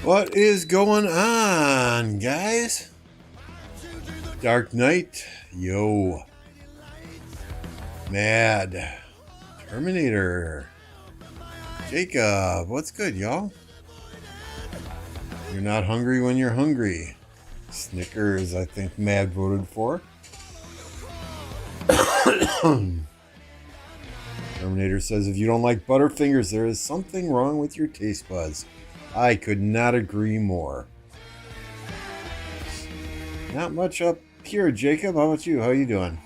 What is going on, guys? Dark Knight, yo. Mad, Terminator, Jacob, what's good, y'all? You're not hungry when you're hungry. Snickers, I think Mad voted for. Terminator says, if you don't like Butterfingers, there is something wrong with your taste buds. I could not agree more. Not much up here, Jacob. How about you? How you doing?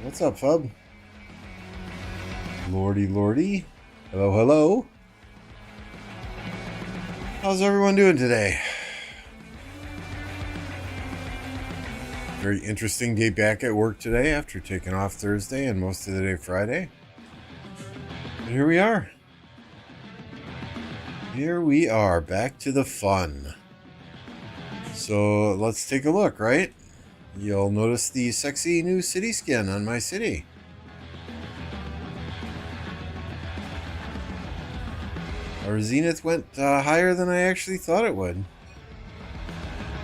What's up, Fub? Lordy, lordy. Hello, hello. How's everyone doing today? Very interesting day back at work today after taking off Thursday and most of the day Friday. And here we are. Here we are, back to the fun. So let's take a look, right? You'll notice the sexy new city skin on my city. Our Zenith went higher than I actually thought it would.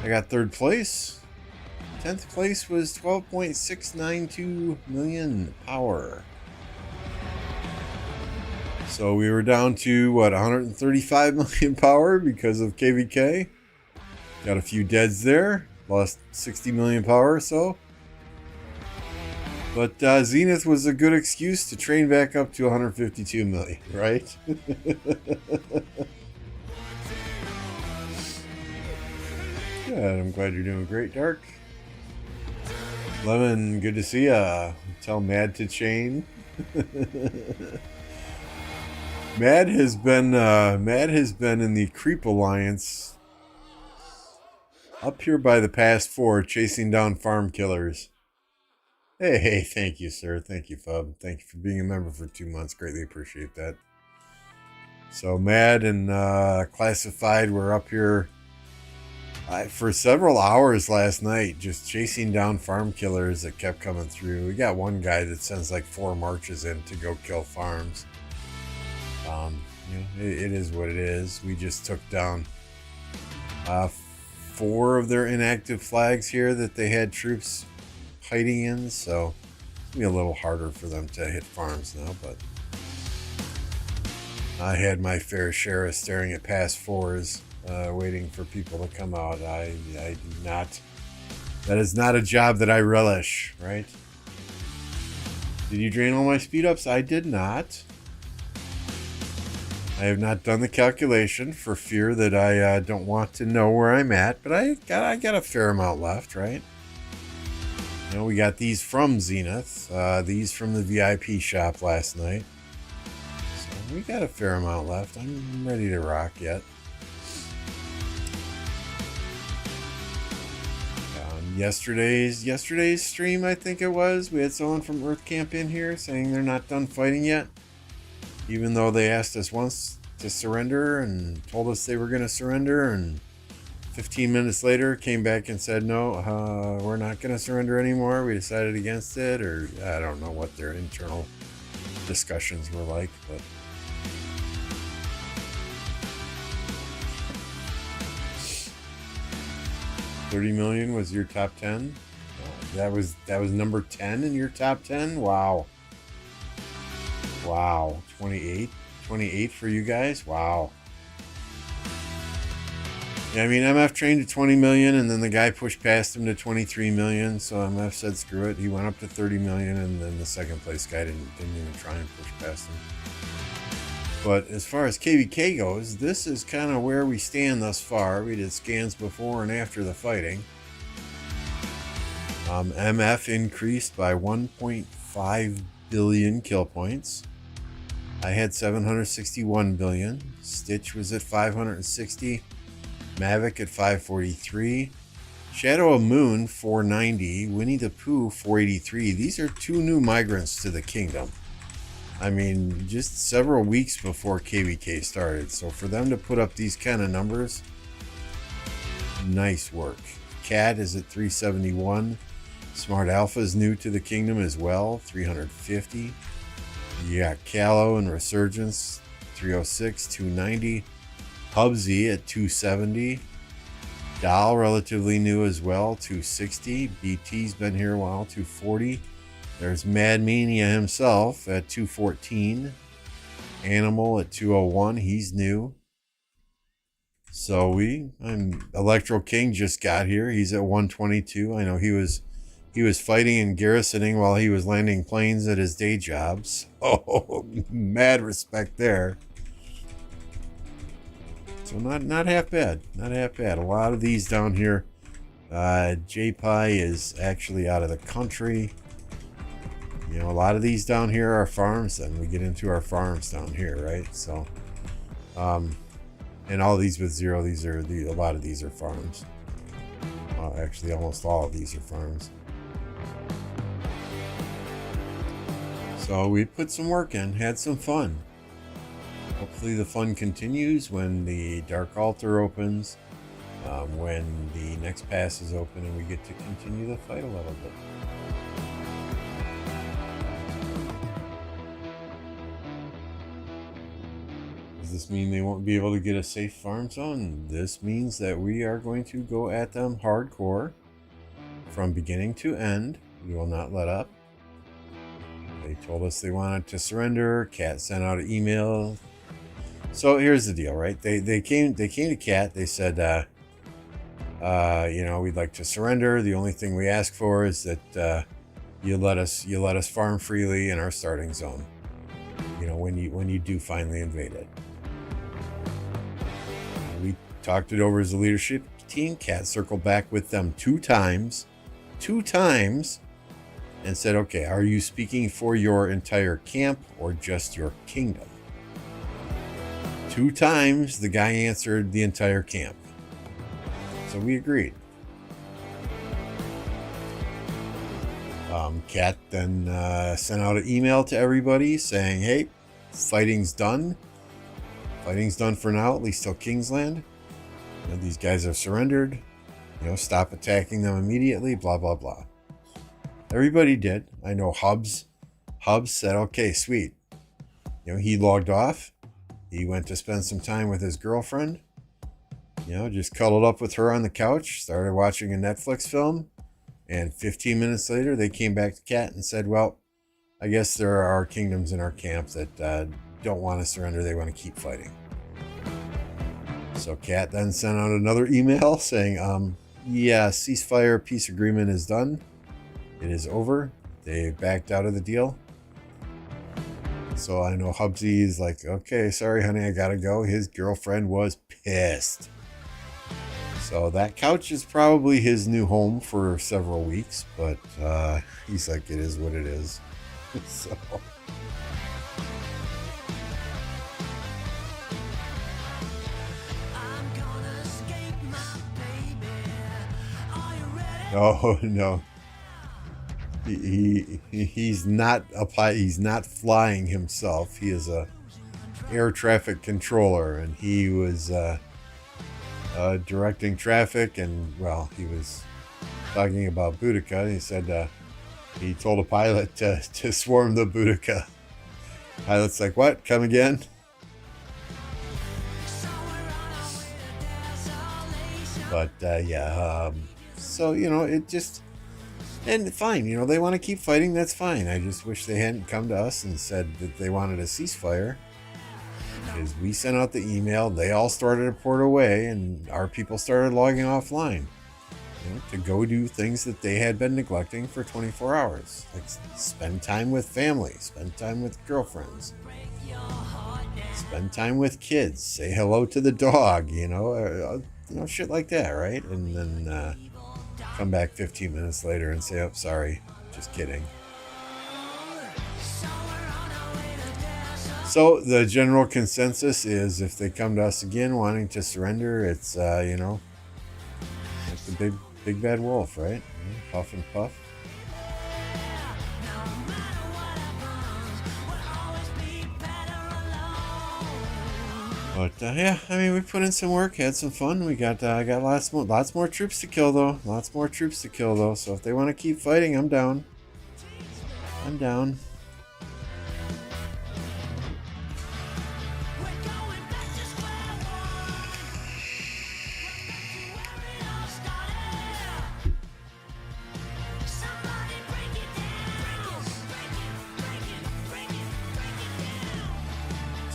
I got 3rd place. 10th place was 12.692 million power. So we were down to, what, 135 million power because of KVK. Got a few deads there. Lost 60 million power or so. But Zenith was a good excuse to train back up to 152 million, right? Good, I'm glad you're doing great, Dark. Lemon, good to see ya. Tell Mad to chain. Mad has been in the Creep Alliance up here by the past 4, chasing down farm killers. Hey, thank you, sir. Thank you, Fub. Thank you for being a member for 2 months. Greatly appreciate that. So Mad and Classified were up here for several hours last night, just chasing down farm killers that kept coming through. We got one guy that sends like 4 marches in to go kill farms. It is what it is. We just took down 4 of their inactive flags here that they had troops hiding in, so it's gonna be a little harder for them to hit farms now, but I had my fair share of staring at past 4s, waiting for people to come out. I do not. That is not a job that I relish, right? Did you drain all my speed ups? I did not. I have not done the calculation for fear that I don't want to know where I'm at, but I got a fair amount left, right? You know, we got these from Zenith, these from the VIP shop last night. So we got a fair amount left. I'm ready to rock yet. Yesterday's stream, I think it was, we had someone from Earth Camp in here saying they're not done fighting yet. Even though they asked us once to surrender and told us they were going to surrender, and 15 minutes later came back and said, no, we're not going to surrender anymore. We decided against it, or I don't know what their internal discussions were like, but 30 million was your top 10. That was number 10 in your top 10. Wow. 28 for you guys. Wow. Yeah, I mean, MF trained to 20 million, and then the guy pushed past him to 23 million. So MF said, screw it. He went up to 30 million, and then the second place guy didn't even try and push past him. But as far as KVK goes, this is kind of where we stand thus far. We did scans before and after the fighting. MF increased by 1.5 billion kill points. I had 761 billion. Stitch was at 560. Mavic at 543. Shadow of Moon 490. Winnie the Pooh 483. These are 2 new migrants to the kingdom. I mean, just several weeks before KVK started. So for them to put up these kind of numbers, nice work. Cat is at 371. Smart Alpha is new to the kingdom as well, 350. You got Callow and Resurgence, 306, 290. Hubsy at 270. Doll, relatively new as well, 260. BT's been here a while, 240. There's Mad Mania himself at 214. Animal at 201, he's new. So Electro King just got here. He's at 122. I know he was fighting and garrisoning while he was landing planes at his day jobs. Oh, mad respect there. So not half bad. Not half bad. A lot of these down here. J-Pie is actually out of the country. You know, a lot of these down here are farms. Then we get into our farms down here, right? So, and all these with 0, a lot of these are farms. Well, actually, almost all of these are farms. So we put some work in, had some fun. Hopefully the fun continues when the Dark Altar opens, when the next pass is open, and we get to continue the fight a little bit. Does this mean they won't be able to get a safe farm zone? This means that we are going to go at them hardcore from beginning to end. We will not let up. They told us they wanted to surrender. Cat sent out an email. So here's the deal, right? They came to Cat. They said, you know, we'd like to surrender. The only thing we ask for is that you let us farm freely in our starting zone. You know, when you do finally invade it. We talked it over as a leadership team. Cat circled back with them two times, and said, okay, are you speaking for your entire camp or just your kingdom? 2 times the guy answered the entire camp. So we agreed. Cat then sent out an email to everybody saying, hey, fighting's done. Fighting's done for now, at least till Kingsland. You know, these guys have surrendered. You know, stop attacking them immediately, blah, blah, blah. Everybody did. I know Hubs said, okay, sweet. You know, he logged off. He went to spend some time with his girlfriend. You know, just cuddled up with her on the couch, started watching a Netflix film. And 15 minutes later, they came back to Cat and said, well, I guess there are kingdoms in our camp that don't want to surrender. They want to keep fighting. So Cat then sent out another email saying, yeah, ceasefire peace agreement is done. It is over. They backed out of the deal. So I know Hubsy is like, okay, sorry, honey, I gotta go. His girlfriend was pissed. So that couch is probably his new home for several weeks, but he's like, it is what it is. So. Oh no. He's not he's not flying himself. He is a air traffic controller, and he was directing traffic, and well, he was talking about Boudica. He said he told a pilot to swarm the Boudica. Pilot's like, what? Come again? But yeah, so you know, it just. And fine, you know, they want to keep fighting, that's fine. I just wish they hadn't come to us and said that they wanted a ceasefire. Because we sent out the email, they all started to port away, and our people started logging offline. You know, to go do things that they had been neglecting for 24 hours. Like spend time with family, spend time with girlfriends, spend time with kids, say hello to the dog, you know, shit like that, right? And then come back 15 minutes later and say, oh, sorry, just kidding. So the general consensus is if they come to us again wanting to surrender, it's, you know, like the big bad wolf, right? Puff and puff. But yeah, I mean, we put in some work, had some fun. We got lots more troops to kill though. Lots more troops to kill though. So if they want to keep fighting, I'm down. I'm down.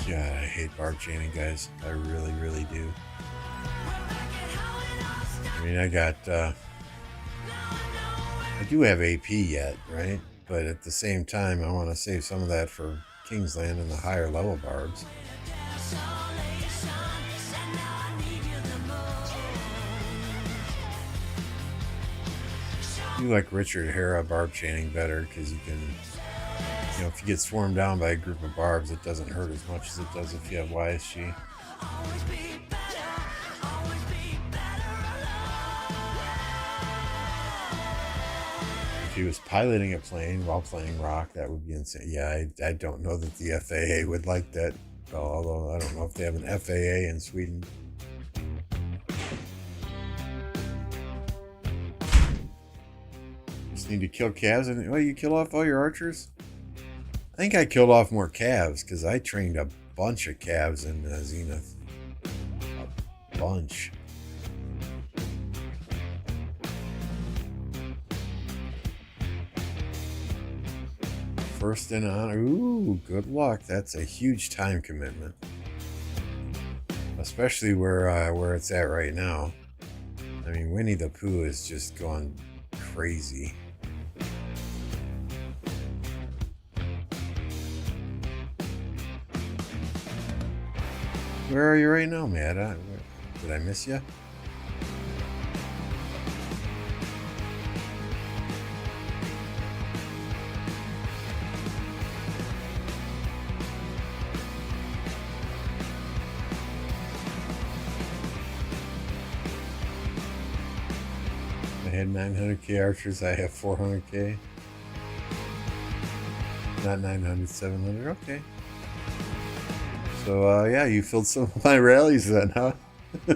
God, I hate Barb chaining, guys. I really, really do. I mean, I do have AP yet, right? But at the same time, I want to save some of that for Kingsland and the higher level Barbs. I do like Richard Hera Barb chaining better because you can, you know, if you get swarmed down by a group of Barbs, it doesn't hurt as much as it does if you have YSG. If he was piloting a plane while playing rock, that would be insane. Yeah, I don't know that the FAA would like that, although I don't know if they have an FAA in Sweden. Just need to kill calves, and well, you kill off all your archers? I think I killed off more calves because I trained a bunch of calves in Zenith. A bunch. First in honor. Ooh, good luck. That's a huge time commitment. Especially where it's at right now. I mean, Winnie the Pooh is just going crazy. Where are you right now, Matt? Did I miss you? I had 900k archers. I have 400k. Not 900, 700. Okay. So, yeah, you filled some of my rallies then, huh? So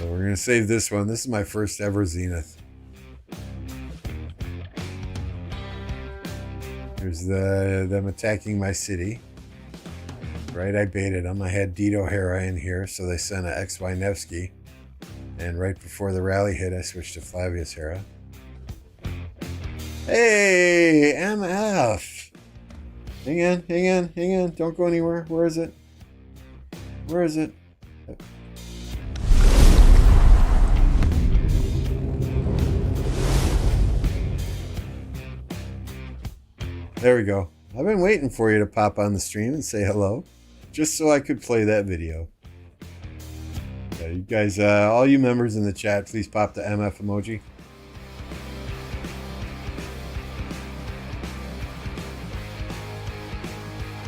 we're going to save this one. This is my first ever Zenith. Here's them attacking my city. Right, I baited them. I had Dito Hera in here, so they sent a XY Nevsky. And right before the rally hit, I switched to Flavius Hera. Hey, MF! Hang on. Don't go anywhere. Where is it? Where is it? There we go. I've been waiting for you to pop on the stream and say hello, just so I could play that video. Yeah, you guys, all you members in the chat, please pop the MF emoji.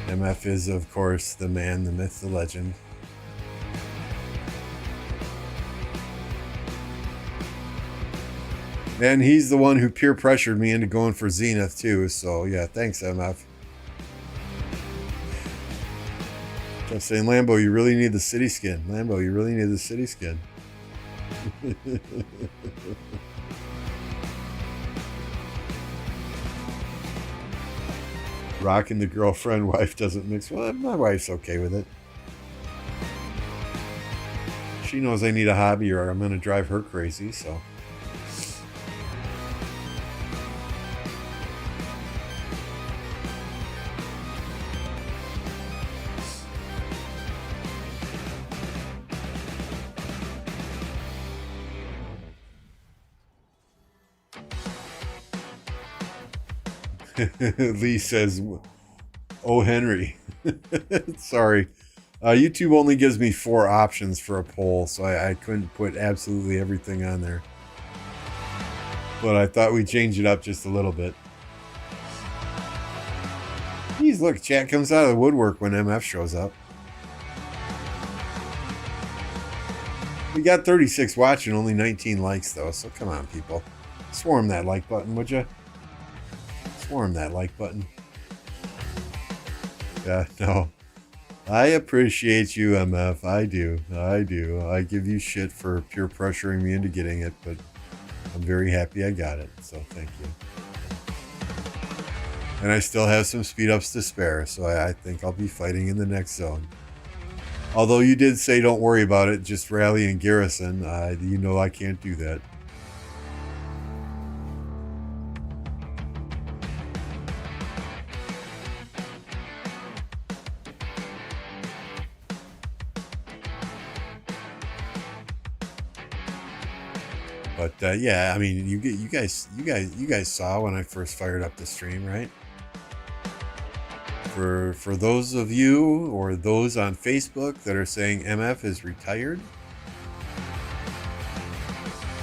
MF is, of course, the man, the myth, the legend. And he's the one who peer pressured me into going for Zenith, too. So, yeah, thanks, MF. I'm saying, Lambeau, you really need the city skin. Lambeau, you really need the city skin. Rocking the girlfriend wife doesn't mix. Well, my wife's okay with it. She knows I need a hobby or I'm going to drive her crazy, so. Lee says, "Oh, Henry." Sorry. YouTube only gives me 4 options for a poll, so I couldn't put absolutely everything on there. But I thought we'd change it up just a little bit. Jeez, look, chat comes out of the woodwork when MF shows up. We got 36 watching, only 19 likes though, so come on, people. Swarm that like button, would you? Swarm that like button. Yeah, no. I appreciate you, MF. I do. I give you shit for peer pressuring me into getting it, but I'm very happy I got it, so thank you. And I still have some speed ups to spare, so I think I'll be fighting in the next zone. Although you did say don't worry about it, just rally and garrison. You know I can't do that. But yeah, I mean, you guys saw when I first fired up the stream, right? For those of you or those on Facebook that are saying MF is retired,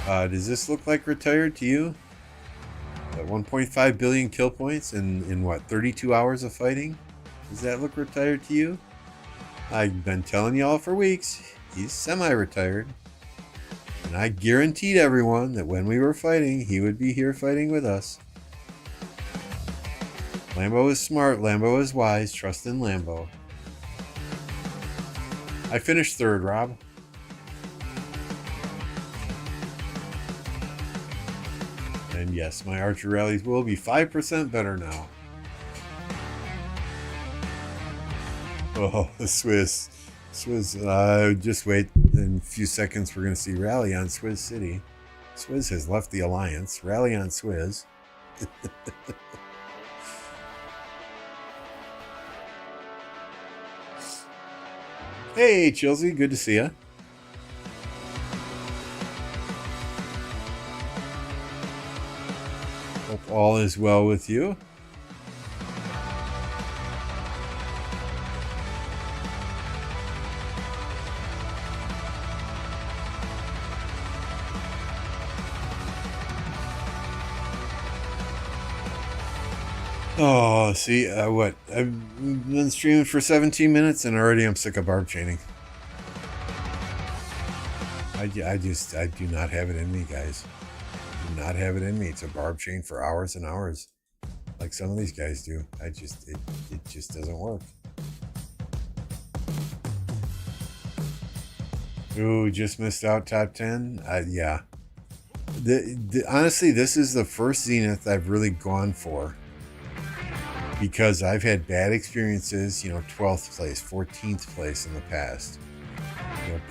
does this look like retired to you? 1.5 billion kill points in what, 32 hours of fighting? Does that look retired to you? I've been telling y'all for weeks, he's semi-retired. And I guaranteed everyone that when we were fighting, he would be here fighting with us. Lambeau is smart, Lambeau is wise, trust in Lambeau. I finished third, Rob. And yes, my archer rallies will be 5% better now. Oh, the Swiss. Just wait. In a few seconds, we're going to see Rally on Swizz City. Swizz has left the alliance. Rally on Swizz. Hey, Chelsea. Good to see you. Hope all is well with you. Oh, see, what? I've been streaming for 17 minutes and already I'm sick of barb chaining. I do not have it in me, guys. I do not have it in me to barb chain for hours and hours like some of these guys do. It just doesn't work. Ooh, just missed out top 10. Yeah. Honestly, this is the first Zenith I've really gone for. Because I've had bad experiences, 12th place, 14th place in the past.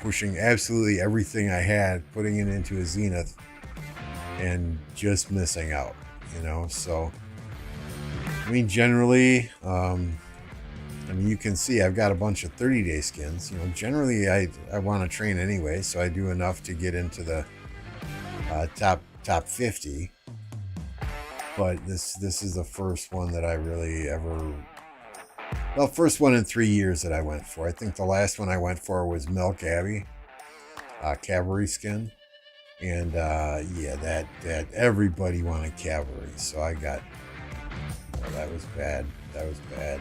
Pushing absolutely everything I had, putting it into a Zenith, and just missing out, So, I mean, generally, you can see I've got a bunch of 30-day skins. Generally, I want to train anyway, so I do enough to get into the top 50. But this is the first one that I really ever... Well, first one in 3 years that I went for. I think the last one I went for was Milk Abbey, cavalry skin. And yeah, that everybody wanted cavalry. So I got... Oh, that was bad. That was bad.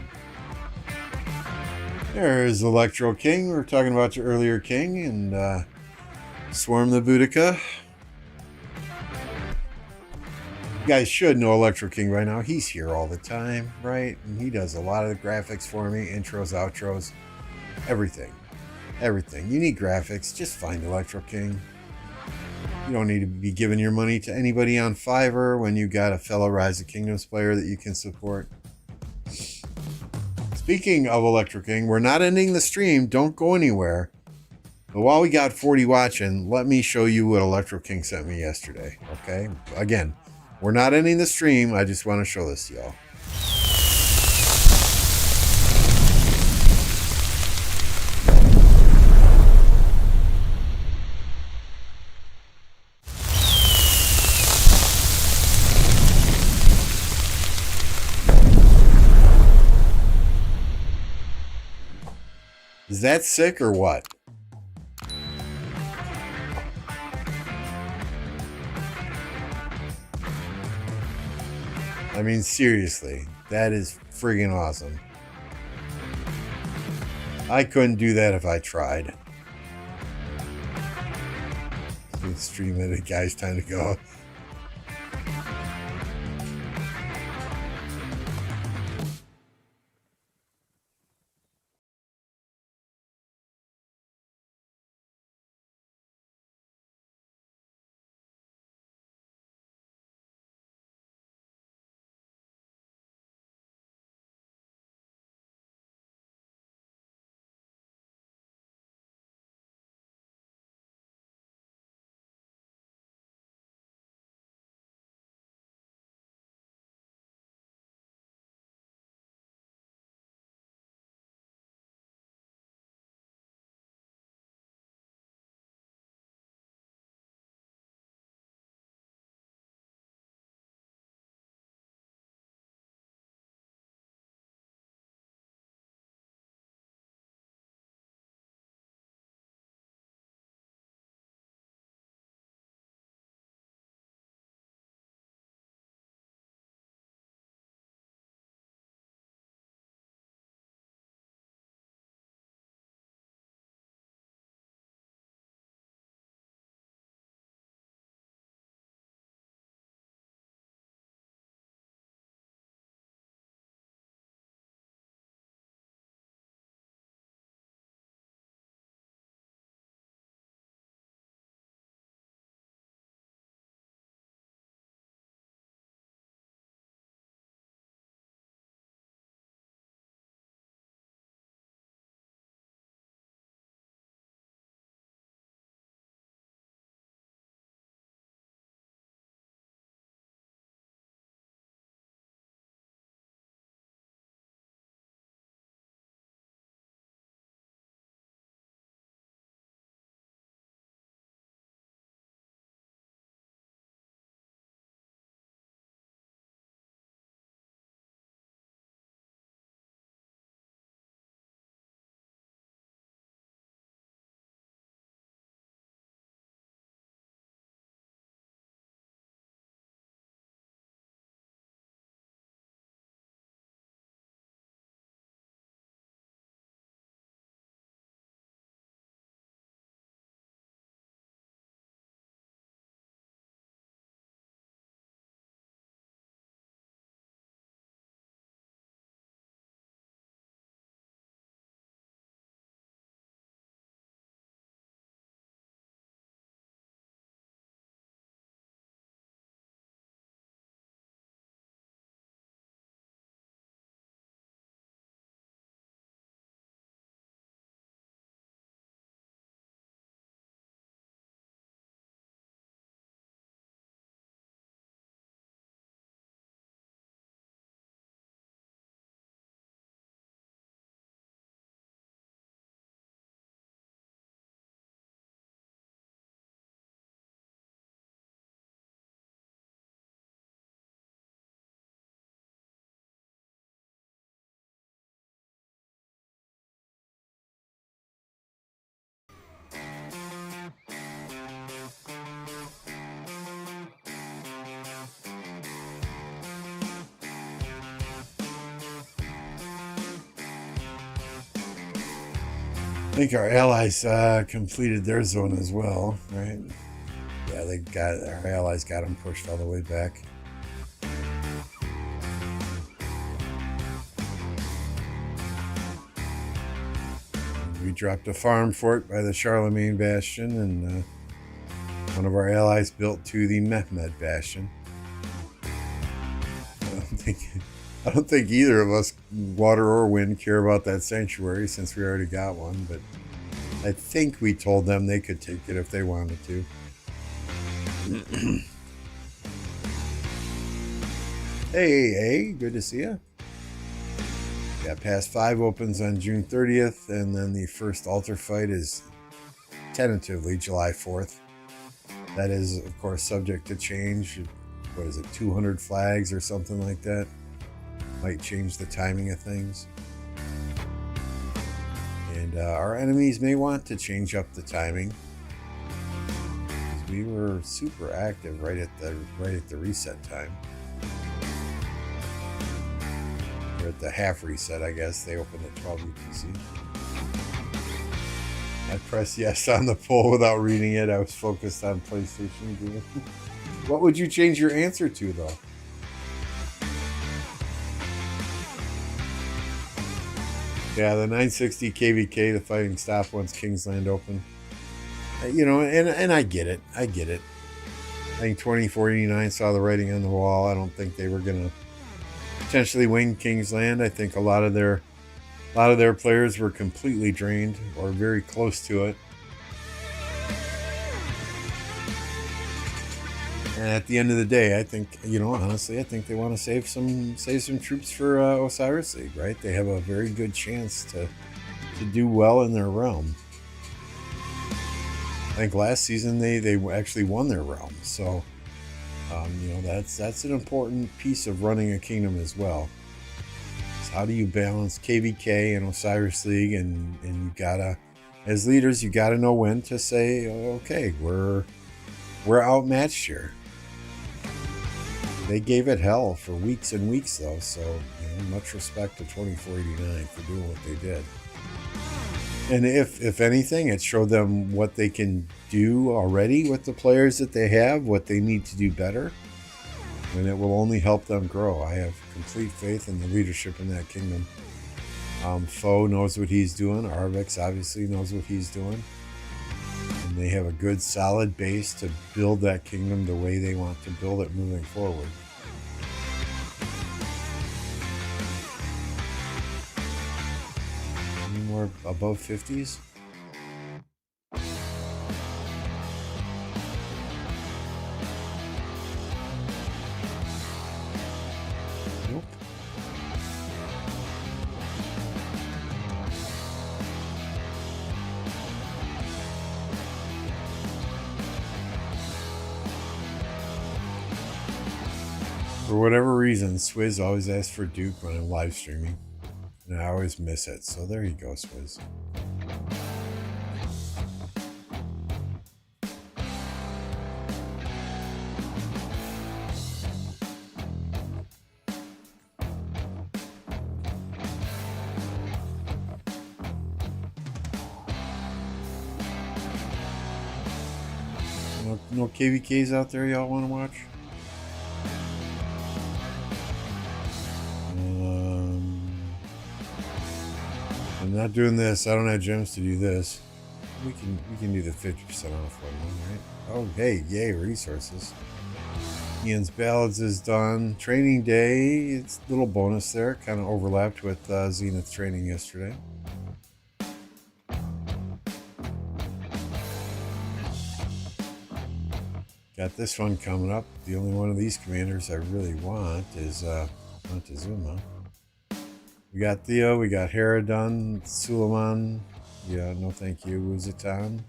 There's Electro King. We were talking about your earlier king. And Swarm the Boudica. You guys should know Electro King by now. He's here all the time, right? And he does a lot of the graphics for me, intros, outros, everything. Everything. You need graphics, just find Electro King. You don't need to be giving your money to anybody on Fiverr when you got a fellow Rise of Kingdoms player that you can support. Speaking of Electro King, we're not ending the stream. Don't go anywhere. But while we got 40 watching, let me show you what Electro King sent me yesterday, okay? Again, we're not ending the stream. I just want to show this to y'all. Is that sick or what? I mean, seriously, that is friggin' awesome. I couldn't do that if I tried. Stream it, guys, time to go. I think our allies completed their zone as well, right? Yeah, our allies got them pushed all the way back. We dropped a farm fort by the Charlemagne Bastion, and one of our allies built to the Mehmed Bastion. I don't think either of us, water or wind, care about that sanctuary since we already got one, but I think we told them they could take it if they wanted to. Hey, good to see you. Yeah, Pass 5 opens on June 30th, and then the first altar fight is tentatively July 4th. That is, of course, subject to change. What is it, 200 flags or something like that? Might change the timing of things. And our enemies may want to change up the timing. We were super active right at the reset time. We're at the half reset, I guess. They opened at 12 UTC. I pressed yes on the poll without reading it. I was focused on PlayStation. What would you change your answer to, though? Yeah, the 960 KVK, the fighting stop once Kingsland open. You know, and I get it. I get it. I think 2489 saw the writing on the wall. I don't think they were going to potentially win Kingsland. I think a lot of their players were completely drained or very close to it. And at the end of the day, I think, you know, honestly, I think they want to save some troops for Osiris League, right? They have a very good chance to do well in their realm. I think last season they actually won their realm, so you know, that's an important piece of running a kingdom as well. So how do you balance KVK and Osiris League, and you gotta, as leaders, you gotta know when to say, okay, we're outmatched here. They gave it hell for weeks and weeks, though, so you know, much respect to 2489 for doing what they did. And if anything, it showed them what they can do already with the players that they have, what they need to do better, and it will only help them grow. I have complete faith in the leadership in that kingdom. Foe knows what he's doing. Arvix obviously knows what he's doing. And they have a good, solid base to build that kingdom the way they want to build it moving forward. Any more above 50s? Nope. For whatever reason, Swizz always asks for Duke when I'm live streaming, and I always miss it. So there you go, Swizz. No KVKs out there y'all want to watch? I'm not doing this. I don't have gems to do this. We can do the 50% off one, right? Oh, hey, yay, resources. Ian's Ballads is done. Training day, it's a little bonus there. Kind of overlapped with Zenith training yesterday. Got this one coming up. The only one of these commanders I really want is Montezuma. We got Theo, we got Hera done, Suleiman, yeah, no thank you. Wuzatan,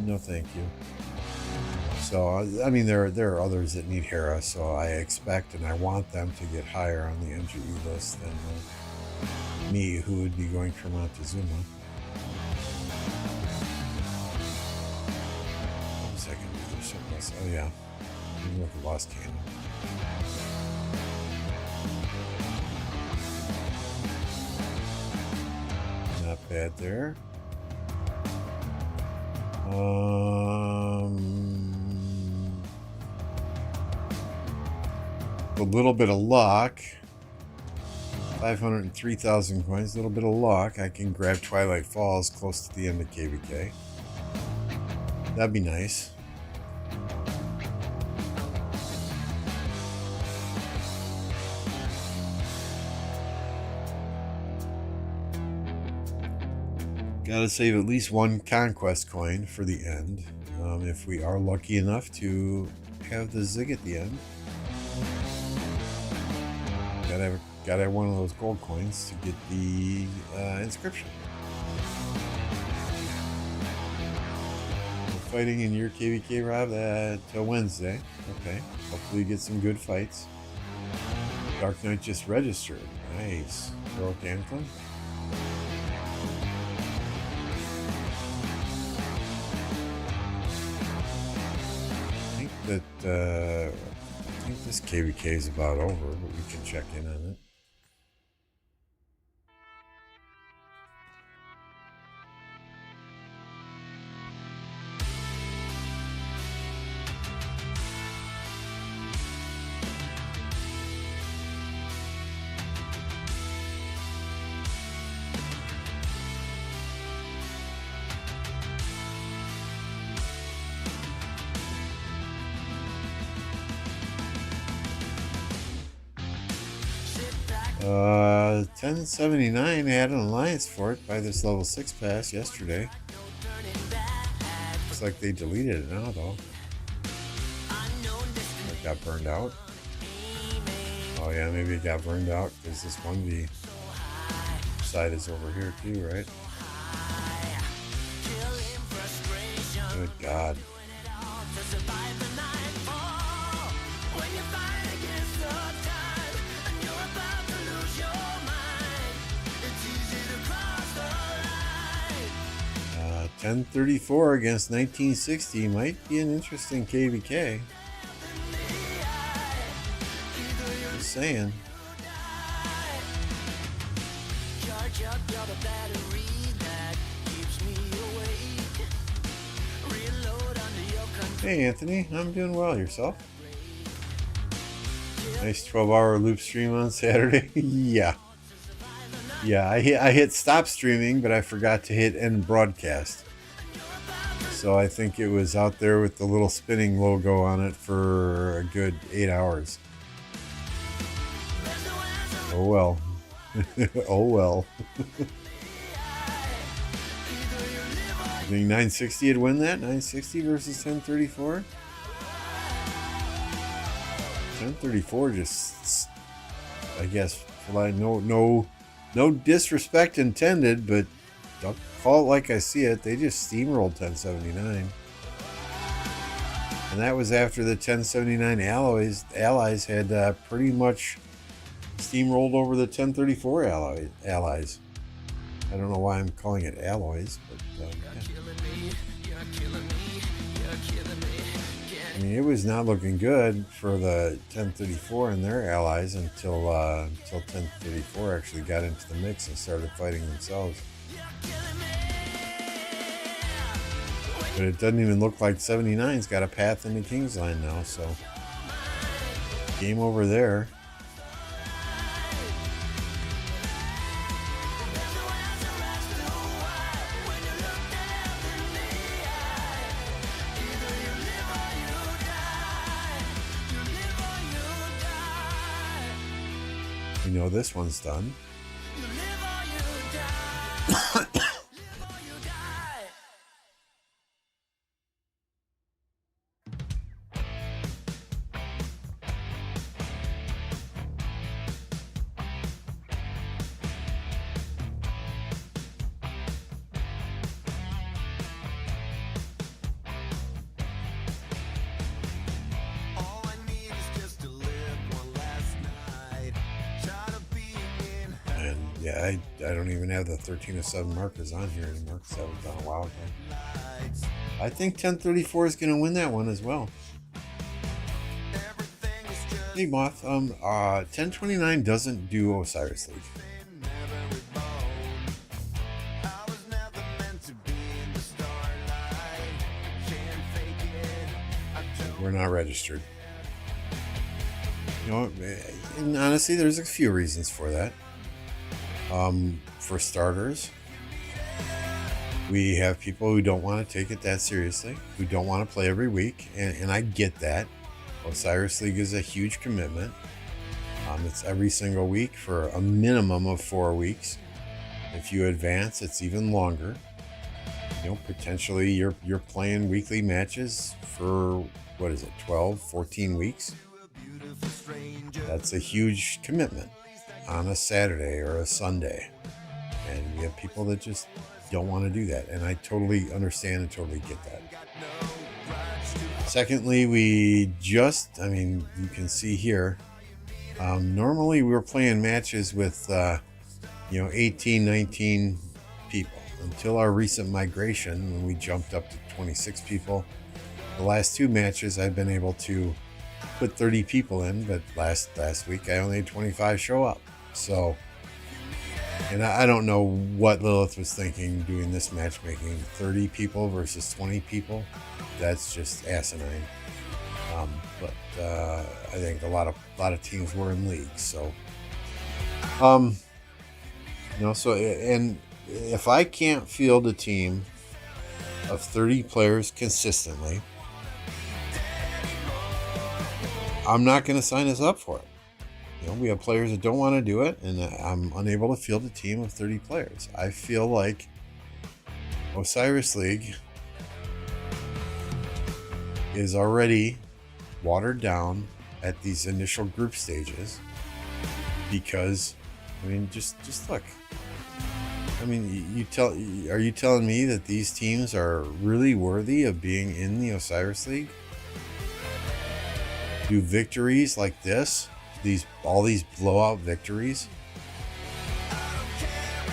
no thank you. So, I mean, there are others that need Hera, so I expect and I want them to get higher on the MGE list than me, who would be going for Montezuma. One second, there's something else. Oh yeah, look at Lost Cannon. Not bad there. A little bit of luck. 503,000 coins. A little bit of luck. I can grab Twilight Falls close to the end of KVK. That'd be nice. Gotta save at least one conquest coin for the end, if we are lucky enough to have the Zig at the end. Gotta have one of those gold coins to get the inscription. We're fighting in your KVK, Rob, till Wednesday. Okay, hopefully you get some good fights. Dark Knight just registered. Nice. Heroic Anthem. I think this KVK is about over, but we can check in on it. 1079 had an alliance for it by this level 6 pass yesterday. Looks like they deleted it now though. It got burned out. Oh yeah, maybe it got burned out because this 1v side is over here too, right? Good God. Uh, 1034 against 1960 might be an interesting KVK. Just saying. Hey Anthony, I'm doing well. Yourself? Nice 12-hour loop stream on Saturday. Yeah, I hit stop streaming, but I forgot to hit end broadcast. So I think it was out there with the little spinning logo on it for a good 8 hours. Oh well. Oh well. I think 960 would win that. 960 versus 1034. 1034 just, I guess, like no disrespect intended, but don't call it like I see it. They just steamrolled 1079, and that was after the 1079 allies had pretty much steamrolled over the 1034 allies. I don't know why I'm calling it alloys, but yeah. I mean, it was not looking good for the 1034 and their allies until 1034 actually got into the mix and started fighting themselves. But it doesn't even look like 79's got a path into Kingsline now, so game over there. You know this one's done. Yeah, I don't even have the 13-7 markers on here anymore because that was done a while ago. I think 1034 is going to win that one as well. Hey Moth, 1029 doesn't do Osiris League. We're not registered. You know, and honestly, there's a few reasons for that. For starters, we have people who don't want to take it that seriously, who don't want to play every week, and I get that. Osiris League is a huge commitment. It's every single week for a minimum of 4 weeks. If you advance, it's even longer. You know, potentially you're playing weekly matches for, 12, 14 weeks? That's a huge commitment on a Saturday or a Sunday. And you have people that just don't want to do that. And I totally understand and totally get that. Secondly, you can see here, normally we were playing matches with, 18, 19 people until our recent migration when we jumped up to 26 people. The last 2 matches I've been able to put 30 people in, but last week I only had 25 show up. So, and I don't know what Lilith was thinking doing this matchmaking. 30 people versus 20 people. That's just asinine. But I think a lot of teams were in leagues. So, and if I can't field a team of 30 players consistently, I'm not going to sign us up for it. we have players that don't want to do it, and I'm unable to field a team of 30 players. I feel like Osiris League is already watered down at these initial group stages because, just look. Are you telling me that these teams are really worthy of being in the Osiris League? Do victories like this, all these blowout victories,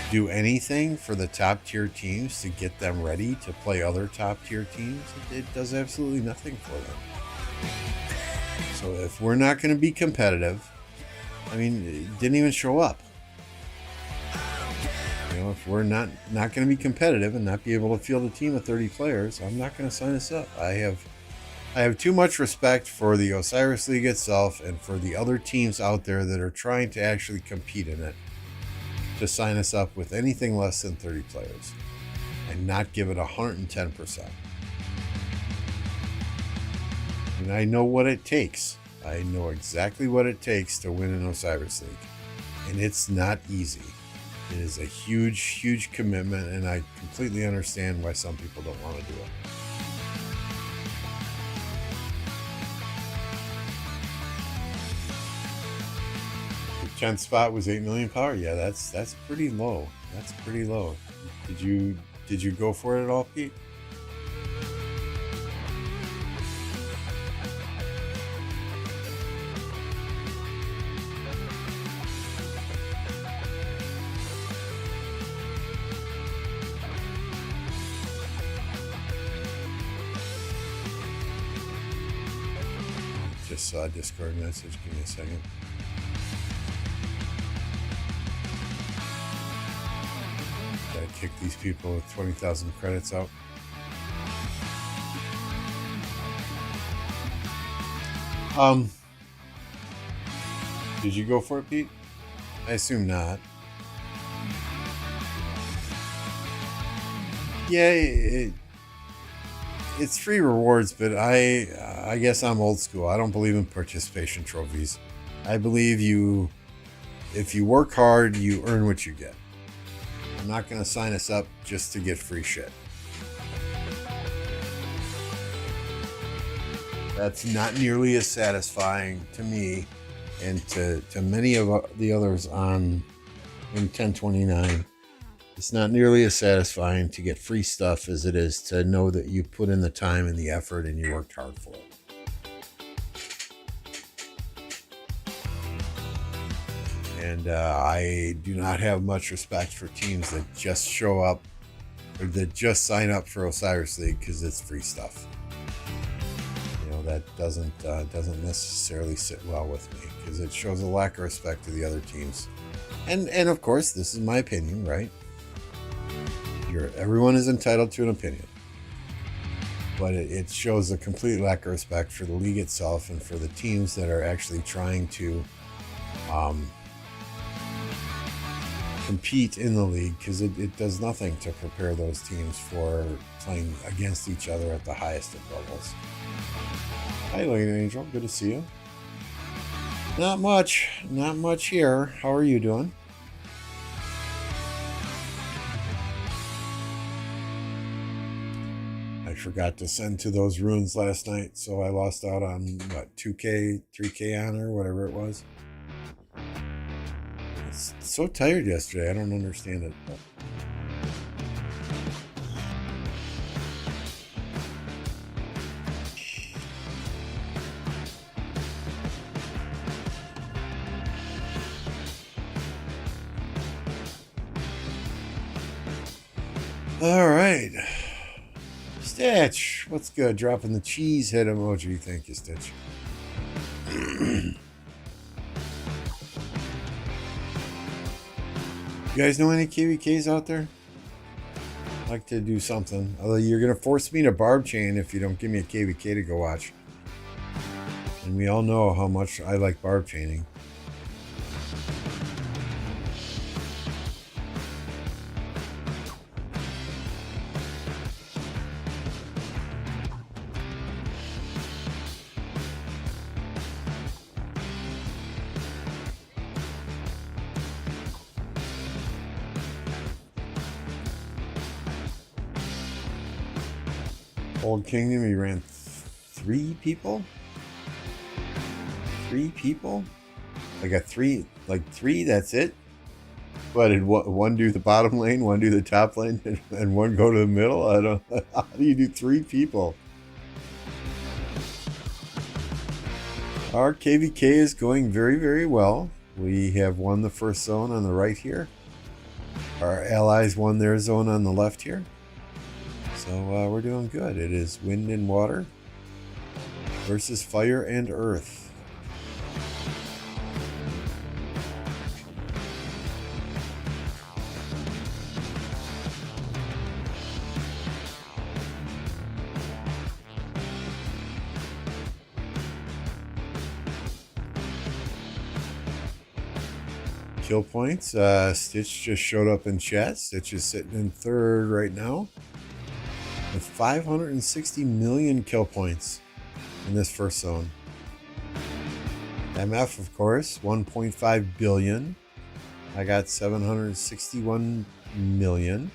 do anything for the top tier teams to get them ready to play other top tier teams? It does absolutely nothing for them. So if we're not going to be competitive, it didn't even show up. If we're not going to be competitive and not be able to field a team of 30 players, I'm not going to sign us up. I have too much respect for the Osiris League itself and for the other teams out there that are trying to actually compete in it to sign us up with anything less than 30 players and not give it 110%. And I know what it takes. I know exactly what it takes to win an Osiris League. And it's not easy. It is a huge, huge commitment, and I completely understand why some people don't want to do it. The 10th spot was 8 million power. Yeah, that's pretty low. That's pretty low. Did you go for it at all, Pete? Just saw a Discord message. Give me a second. Gotta kick these people with 20,000 credits out. Did you go for it, Pete? I assume not. Yeah, it's free rewards, but I guess I'm old school. I don't believe in participation trophies. I believe if you work hard, you earn what you get. I'm not going to sign us up just to get free shit. That's not nearly as satisfying to me and to many of the others in 1029. It's not nearly as satisfying to get free stuff as it is to know that you put in the time and the effort and you worked hard for it. And I do not have much respect for teams that just show up or that just sign up for Osiris League because it's free stuff. That doesn't necessarily sit well with me because it shows a lack of respect to the other teams. And of course, this is my opinion, right? Everyone is entitled to an opinion, but it shows a complete lack of respect for the league itself and for the teams that are actually trying to compete in the league, because it does nothing to prepare those teams for playing against each other at the highest of levels. Hi, Lady Angel. Good to see you. Not much here. How are you doing? I forgot to send to those runes last night, so I lost out on, 2K, 3K honor, whatever it was. I was so tired yesterday, I don't understand it. All right. Stitch, what's good? Dropping the cheese head emoji. Thank you, Stitch. You guys know any KVKs out there? I'd like to do something. Although you're going to force me to Barb chain if you don't give me a KVK to go watch. And we all know how much I like Barb chaining. Old Kingdom, he ran 3 people? 3 people? I got 3, like 3, that's it? But did one do the bottom lane, one do the top lane, and one go to the middle? I don't. How do you do 3 people? Our KVK is going very, very well. We have won the first zone on the right here. Our allies won their zone on the left here. So we're doing good. It is wind and water versus fire and earth. Kill points. Stitch just showed up in chat. Stitch is sitting in 3rd right now with 560 million kill points in this first zone. MF, of course, 1.5 billion. I got 761 million.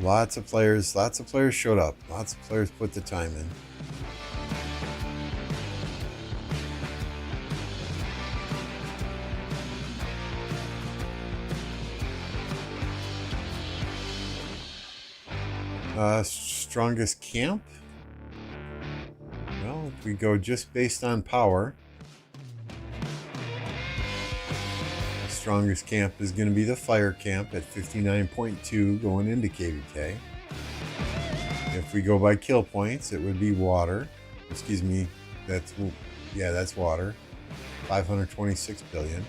Lots of players showed up. Lots of players put the time in. Strongest camp? Well, if we go just based on power, the strongest camp is going to be the fire camp at 59.2 going into KVK. If we go by kill points, it would be water. Excuse me, that's water. 526 billion.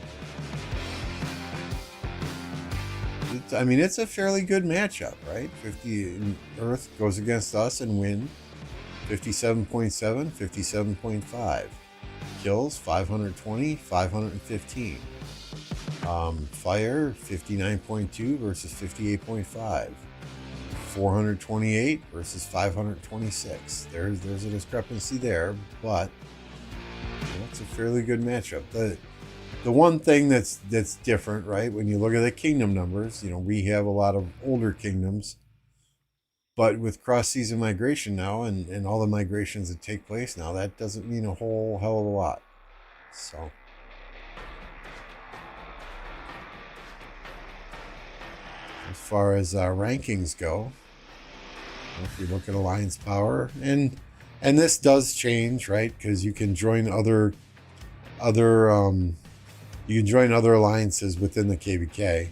I mean, it's a fairly good matchup, right? 50 Earth goes against us and win. 57.7, 57.5. Kills, 520, 515. Fire, 59.2 versus 58.5. 428 versus 526. There's a discrepancy there, but it's a fairly good matchup. The one thing that's different, right, when you look at the kingdom numbers, we have a lot of older kingdoms, but with cross-season migration now and all the migrations that take place now, that doesn't mean a whole hell of a lot. So as far as rankings go, if you look at alliance power, and this does change, right, because you can join other alliances within the KVK,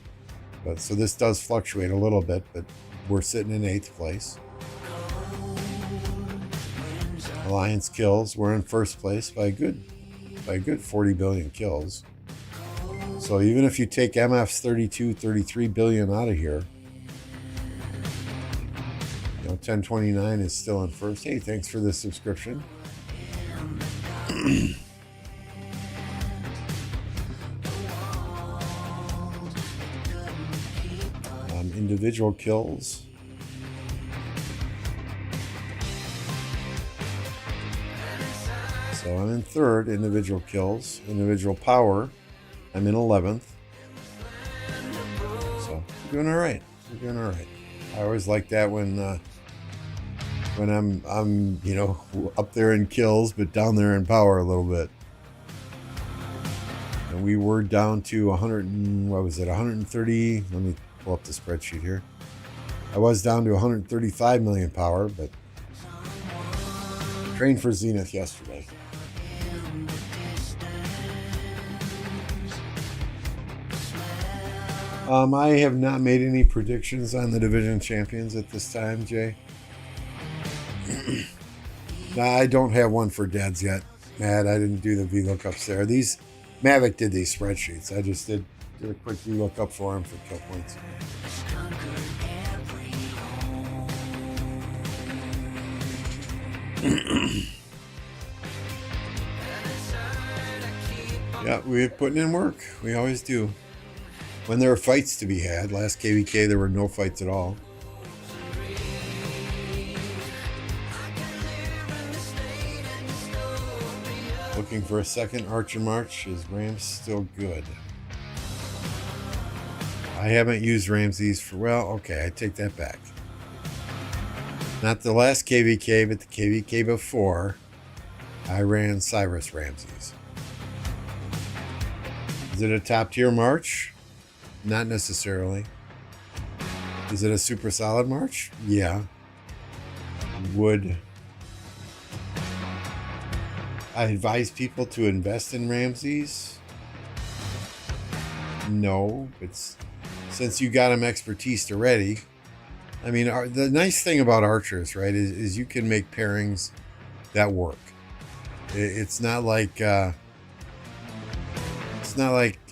but so this does fluctuate a little bit, but we're sitting in 8th place. Alliance kills, we're in 1st place by a good 40 billion kills. So even if you take MF's 33 billion out of here, 1029 is still in 1st. Hey, thanks for the subscription. Individual kills. So I'm in 3rd, individual kills. Individual power, I'm in 11th. So we're doing all right. I always like that when I'm up there in kills, but down there in power a little bit. And we were down to 130. Let me pull up the spreadsheet here. I was down to 135 million power, but trained for Zenith yesterday. I have not made any predictions on the division champions at this time, Jay. I don't have one for Deads yet. Matt, I didn't do the VLOOKUPs there. Mavic did these spreadsheets. I just did a quick VLOOKUP for him for kill points. Yeah, we're putting in work. We always do. When there are fights to be had, last KVK there were no fights at all. Looking for a second Archer March. Is Rams still good? I haven't used Ramses for, well, okay, I take that back. Not the last KVK, but the KVK before, I ran Osiris Ramses. Is it a top tier march? Not necessarily. Is it a super solid march? Yeah. Would I advise people to invest in Ramses? No, but since you got him expertise already, I mean, the nice thing about archers, right, is you can make pairings that work. It's not like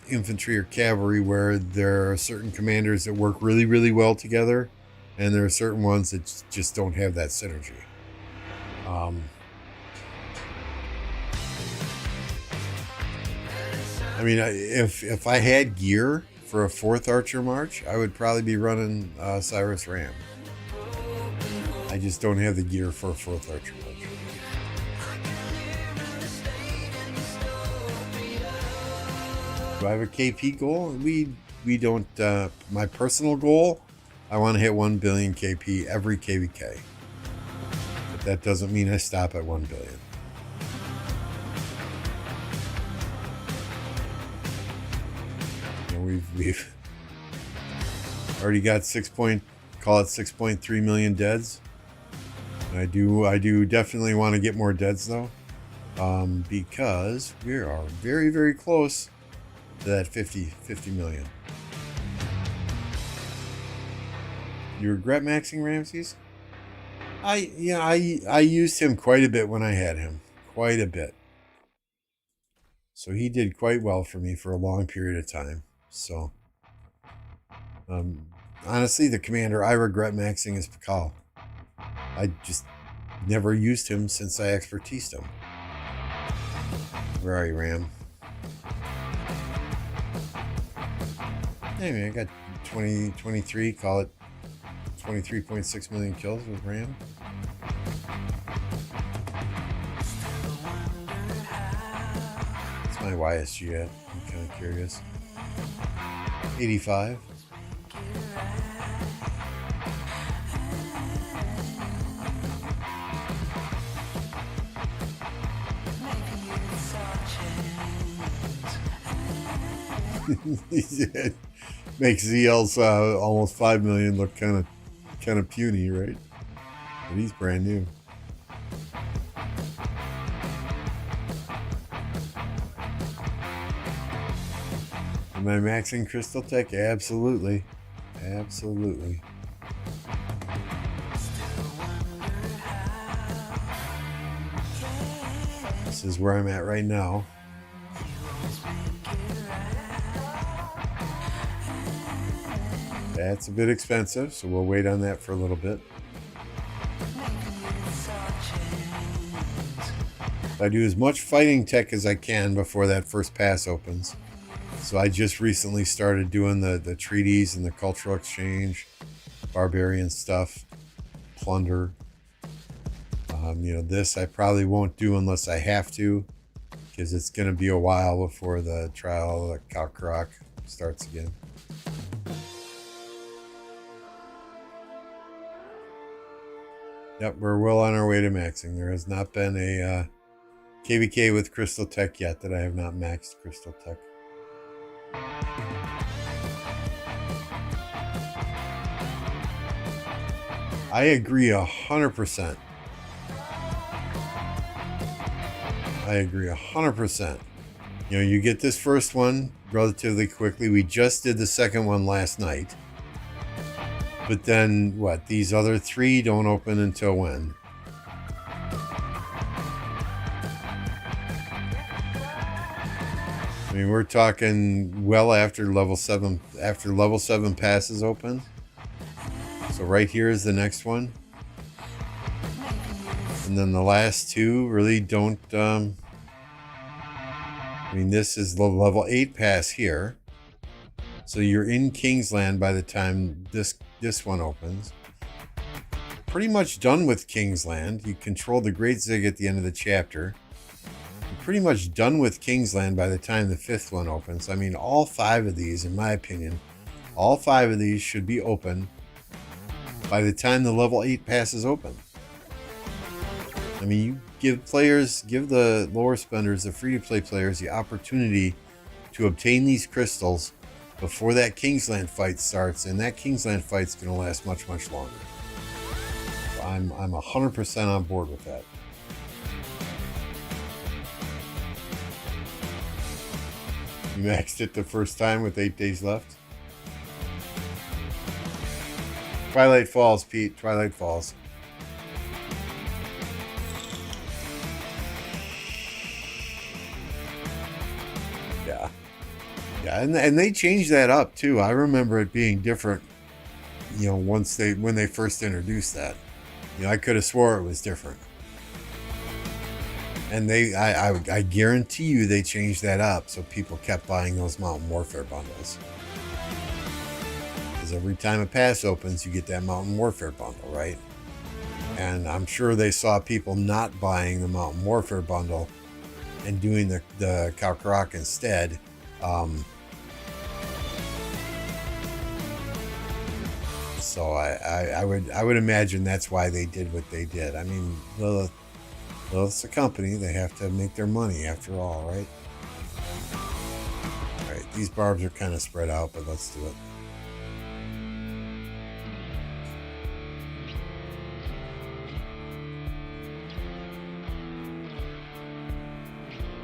infantry or cavalry where there are certain commanders that work really, really well together, and there are certain ones that just don't have that synergy. I mean, if I had gear for a 4th Archer March, I would probably be running Osiris Ram. I just don't have the gear for a 4th Archer March. Do I have a KP goal? We don't. My personal goal, I want to hit 1 billion KP every KVK. But that doesn't mean I stop at 1 billion. We've already got 6.3 million deads. I do definitely want to get more deads though, because we are very, very close to that 50 million. You regret maxing Ramses? I used him quite a bit when I had him, quite a bit. So he did quite well for me for a long period of time. So, honestly, the commander I regret maxing is Pakal. I just never used him since I expertised him. Where are you, Ram? Anyway, I got 23, call it 23.6 million kills with Ram. What's my YSG at? I'm kind of curious. 85. Makes ZL's almost 5 million look kind of puny, right? But he's brand new. Am I maxing Crystal Tech? Absolutely. Absolutely. This is where I'm at right now. That's a bit expensive, so we'll wait on that for a little bit. I do as much fighting tech as I can before that first pass opens. So I just recently started doing the treaties and the cultural exchange, barbarian stuff, plunder. This I probably won't do unless I have to, because it's going to be a while before the trial of the Kalkrok starts again. Yep, we're well on our way to maxing. There has not been a KVK with Crystal Tech yet that I have not maxed Crystal Tech. I agree 100%. I agree 100%. You get this first one relatively quickly. We just did the second one last night. But then, what? These other 3 don't open until when? I mean, we're talking well after level 7. After level 7 passes open. So right here is the next one. And then the last 2 really don't. I mean, this is the level 8 pass here. So you're in Kingsland by the time this one opens. Pretty much done with Kingsland. You control the Great Zig at the end of the chapter. You're pretty much done with Kingsland by the time the 5th one opens. I mean, all 5 of these, in my opinion, all 5 of these should be open by the time the level 8 pass is open. I mean, you give the lower spenders, the free-to-play players, the opportunity to obtain these crystals before that Kingsland fight starts, and that Kingsland fight's going to last much, much longer. So I'm 100% on board with that. You maxed it the first time with 8 days left. Twilight Falls, Pete. Twilight Falls. Yeah, and they changed that up too. I remember it being different, you know, when they first introduced that. You know, I could have swore it was different. And I guarantee you they changed that up so people kept buying those Mountain Warfare bundles. Because every time a pass opens, you get that Mountain Warfare bundle, right? And I'm sure they saw people not buying the Mountain Warfare bundle and doing the Kalkarak instead. So I would imagine that's why they did what they did. I mean, well, it's a company. They have to make their money after all, right? All right, these barbs are kind of spread out, but let's do it.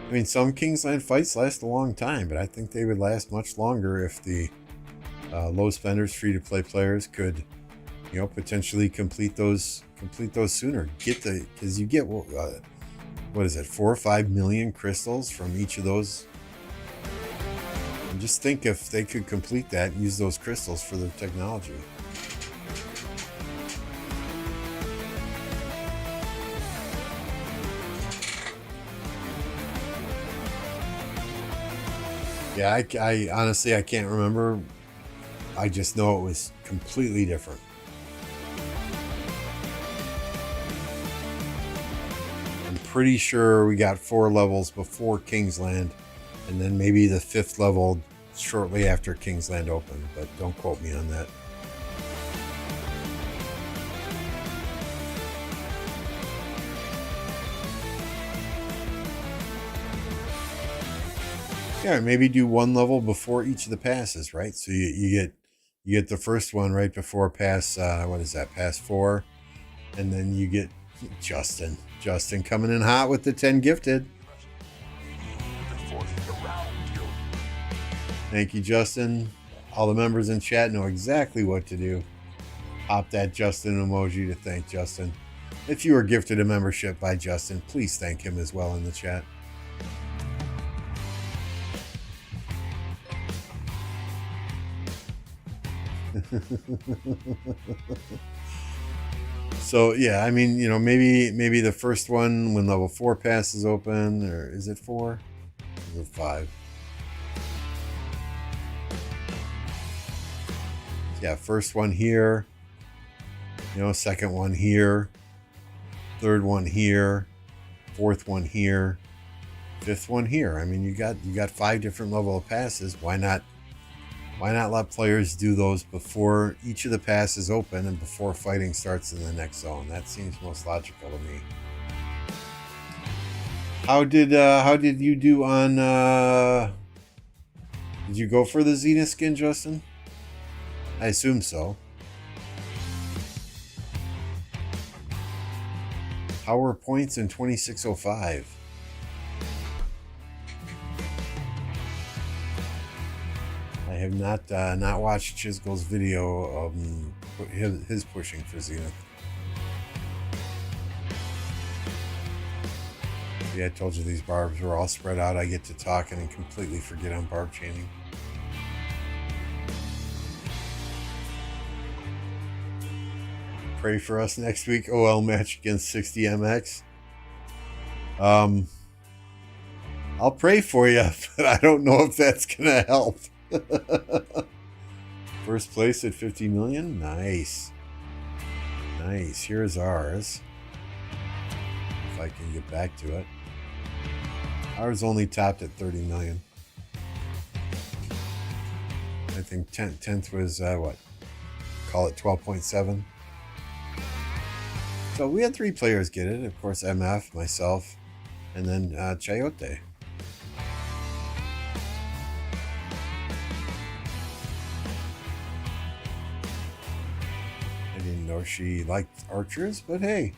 I mean, some Kingsland fights last a long time, but I think they would last much longer if the low spenders, free-to-play players could, you know, potentially complete those sooner. Because you get what is it, 4 or 5 million crystals from each of those. And just think if they could complete that and use those crystals for their technology. Yeah, I honestly, I can't remember. I just know it was completely different. I'm pretty sure we got 4 levels before Kingsland, and then maybe the 5th level shortly after Kingsland opened, but don't quote me on that. Yeah, maybe do 1 level before each of the passes, right? So you get the first one right before pass, what is that, pass 4, and then you get Justin coming in hot with the 10 gifted. Thank you, Justin. All the members in chat know exactly what to do. Pop that Justin emoji to thank Justin. If you were gifted a membership by Justin, please thank him as well in the chat. So yeah, I mean, you know, maybe the first one when level 4 pass is open, or is it 4? Or is it 5? Yeah, first one here, you know, second one here, third one here, fourth one here, fifth one here. I mean, you got 5 different level of passes. Why not let players do those before each of the passes open and before fighting starts in the next zone? That seems most logical to me. How did you do on did you go for the Zenith skin, Justin? I assume so. How were points in 2605? I have not watched Chisgo's video of his pushing for Zenith. Yeah, I told you these barbs were all spread out. I get to talking and completely forget on barb chaining. Pray for us next week. OL match against 60MX. I'll pray for you, but I don't know if that's gonna help. First place at 50 million. Nice. Here's ours. If I can get back to it. Ours only topped at 30 million. I think 10th was what? Call it 12.7. So we had 3 players get it. Of course, MF, myself, and then Chayote. I didn't know she liked archers, but hey.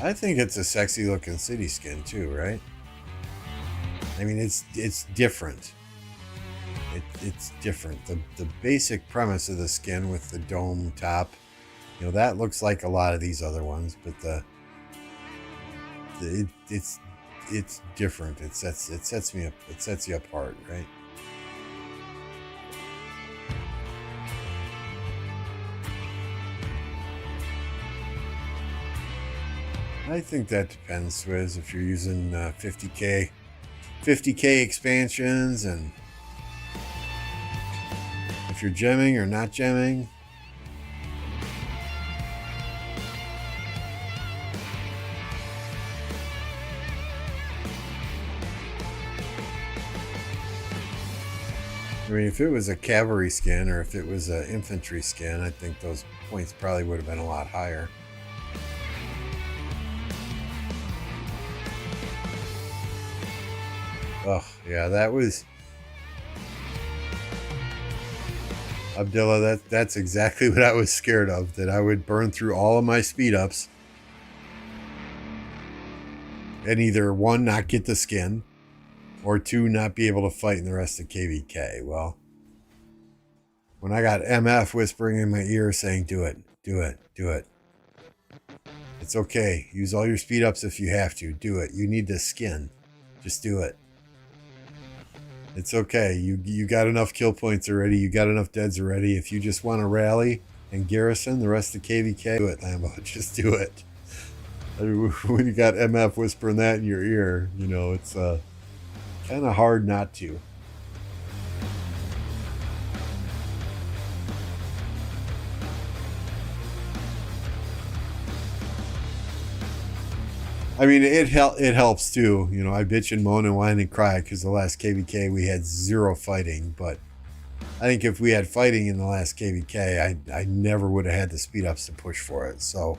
I think it's a sexy looking city skin too, right? I mean, it's different. It's different. The basic premise of the skin with the dome top, you know, that looks like a lot of these other ones, but it's different. It sets me up. It sets you apart, right? I think that depends, Swizz, if you're using 50k expansions, and if you're gemming or not gemming. I mean, if it was a cavalry skin or if it was an infantry skin, I think those points probably would have been a lot higher. Oh, yeah, that was... Abdullah, that's exactly what I was scared of, that I would burn through all of my speed ups and either 1, not get the skin, or 2, not be able to fight in the rest of KVK. Well, when I got MF whispering in my ear saying, do it, do it, do it. It's okay. Use all your speed ups if you have to. Do it. You need this skin. Just do it. It's okay. You got enough kill points already. You got enough deads already. If you just want to rally and garrison the rest of KVK, do it, Lambeau. Just do it. I mean, when you got MF whispering that in your ear, you know, it's kind of hard not to. I mean, it helps too. You know, I bitch and moan and whine and cry because the last KVK we had 0 fighting. But I think if we had fighting in the last KVK, I never would have had the speed ups to push for it. So,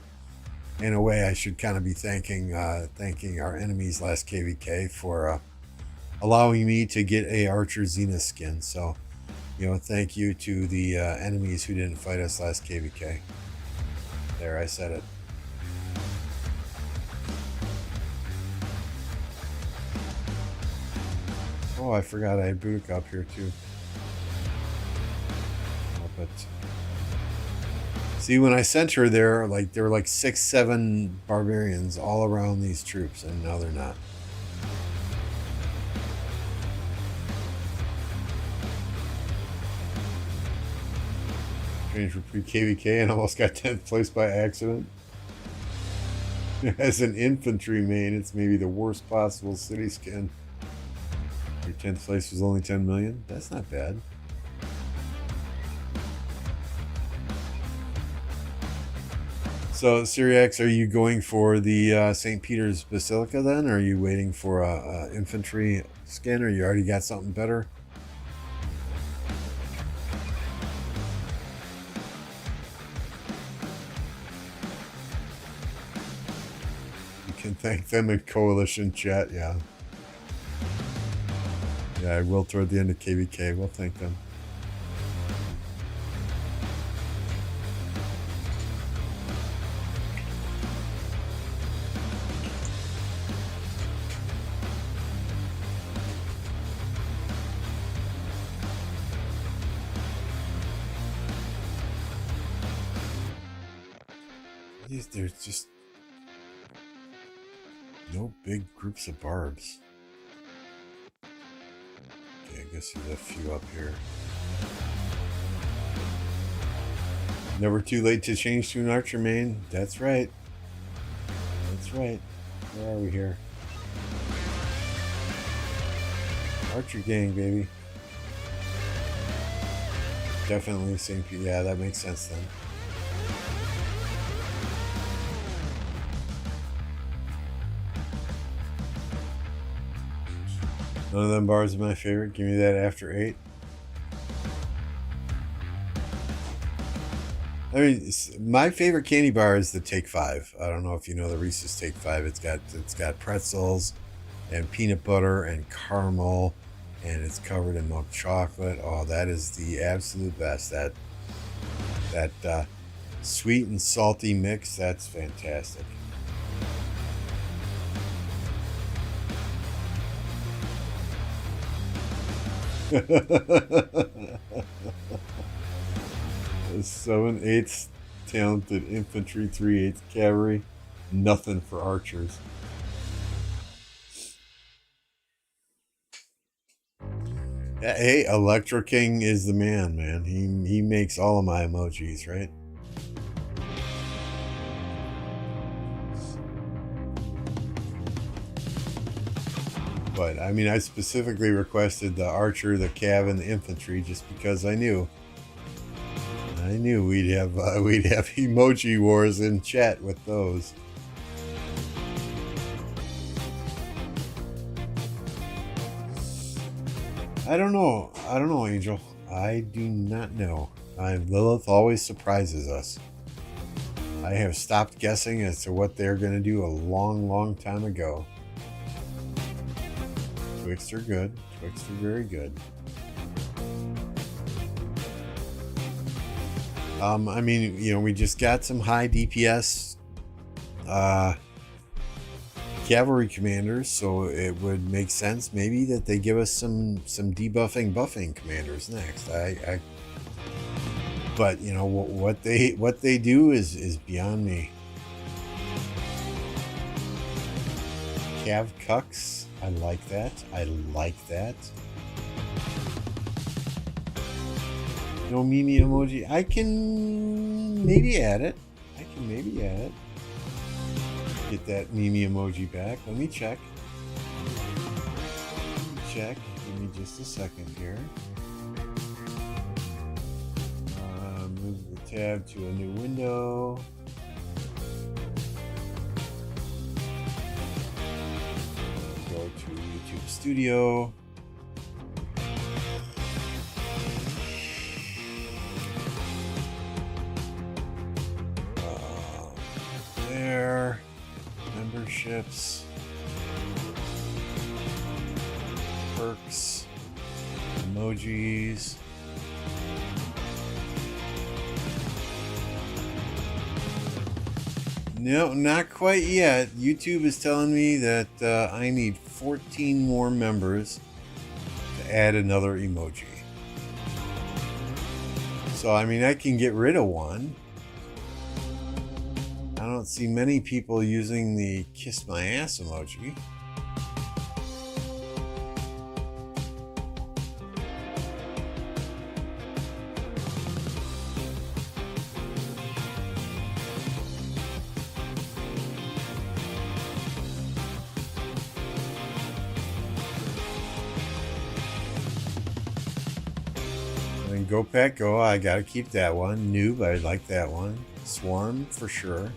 in a way, I should kind of be thanking our enemies last KVK for allowing me to get a Archer Zenith skin. So, you know, thank you to the enemies who didn't fight us last KVK. There, I said it. Oh, I forgot I had Boudica up here too. Oh, but see, when I sent her there were like 6, 7 barbarians all around these troops, and now they're not. Trained for pre-KVK and almost got 10th place by accident. As an infantry main, it's maybe the worst possible city skin. Your 10th place was only 10 million? That's not bad. So, Syriax, are you going for the St. Peter's Basilica then? Or are you waiting for a infantry skin, or you already got something better? You can thank them in coalition chat, yeah. Yeah, I will toward the end of KVK. We'll thank them. There's just no big groups of barbs. I guess there's a few up here. Never too late to change to an archer main. That's right. That's right. Where are we here? Archer gang, baby. Definitely St. Pete. Yeah, that makes sense then. None of them bars are my favorite. Give me that after 8. I mean, my favorite candy bar is the Take Five. I don't know if you know the Reese's Take Five. It's got pretzels and peanut butter and caramel, and it's covered in milk chocolate. Oh, that is the absolute best. That sweet and salty mix. That's fantastic. A 7/8 talented infantry, 3/8 cavalry, nothing for archers. Yeah, hey, Electro King is the man, man. He makes all of my emojis, right? But I mean, I specifically requested the archer, the cav, and the infantry just because I knew we'd have emoji wars in chat with those. I don't know, Angel. I do not know. Lilith always surprises us. I have stopped guessing as to what they're going to do a long, long time ago. Twixt are good. Twixt are very good. I mean, you know, we just got some high DPS cavalry commanders, so it would make sense maybe that they give us some buffing commanders next. But you know what they do is beyond me. Cav cucks, I like that. I like that. No Mimi emoji. I can maybe add it. Get that Mimi emoji back. Let me check. Give me just a second here. Move the tab to a new window. Go to YouTube Studio. There. Memberships. Perks. Emojis. No, not quite yet. YouTube is telling me that I need 14 more members to add another emoji. So, I mean, I can get rid of one. I don't see many people using the kiss my ass emoji. And Go Pack Go, I gotta keep that one. Noob, I like that one. Swarm, for sure.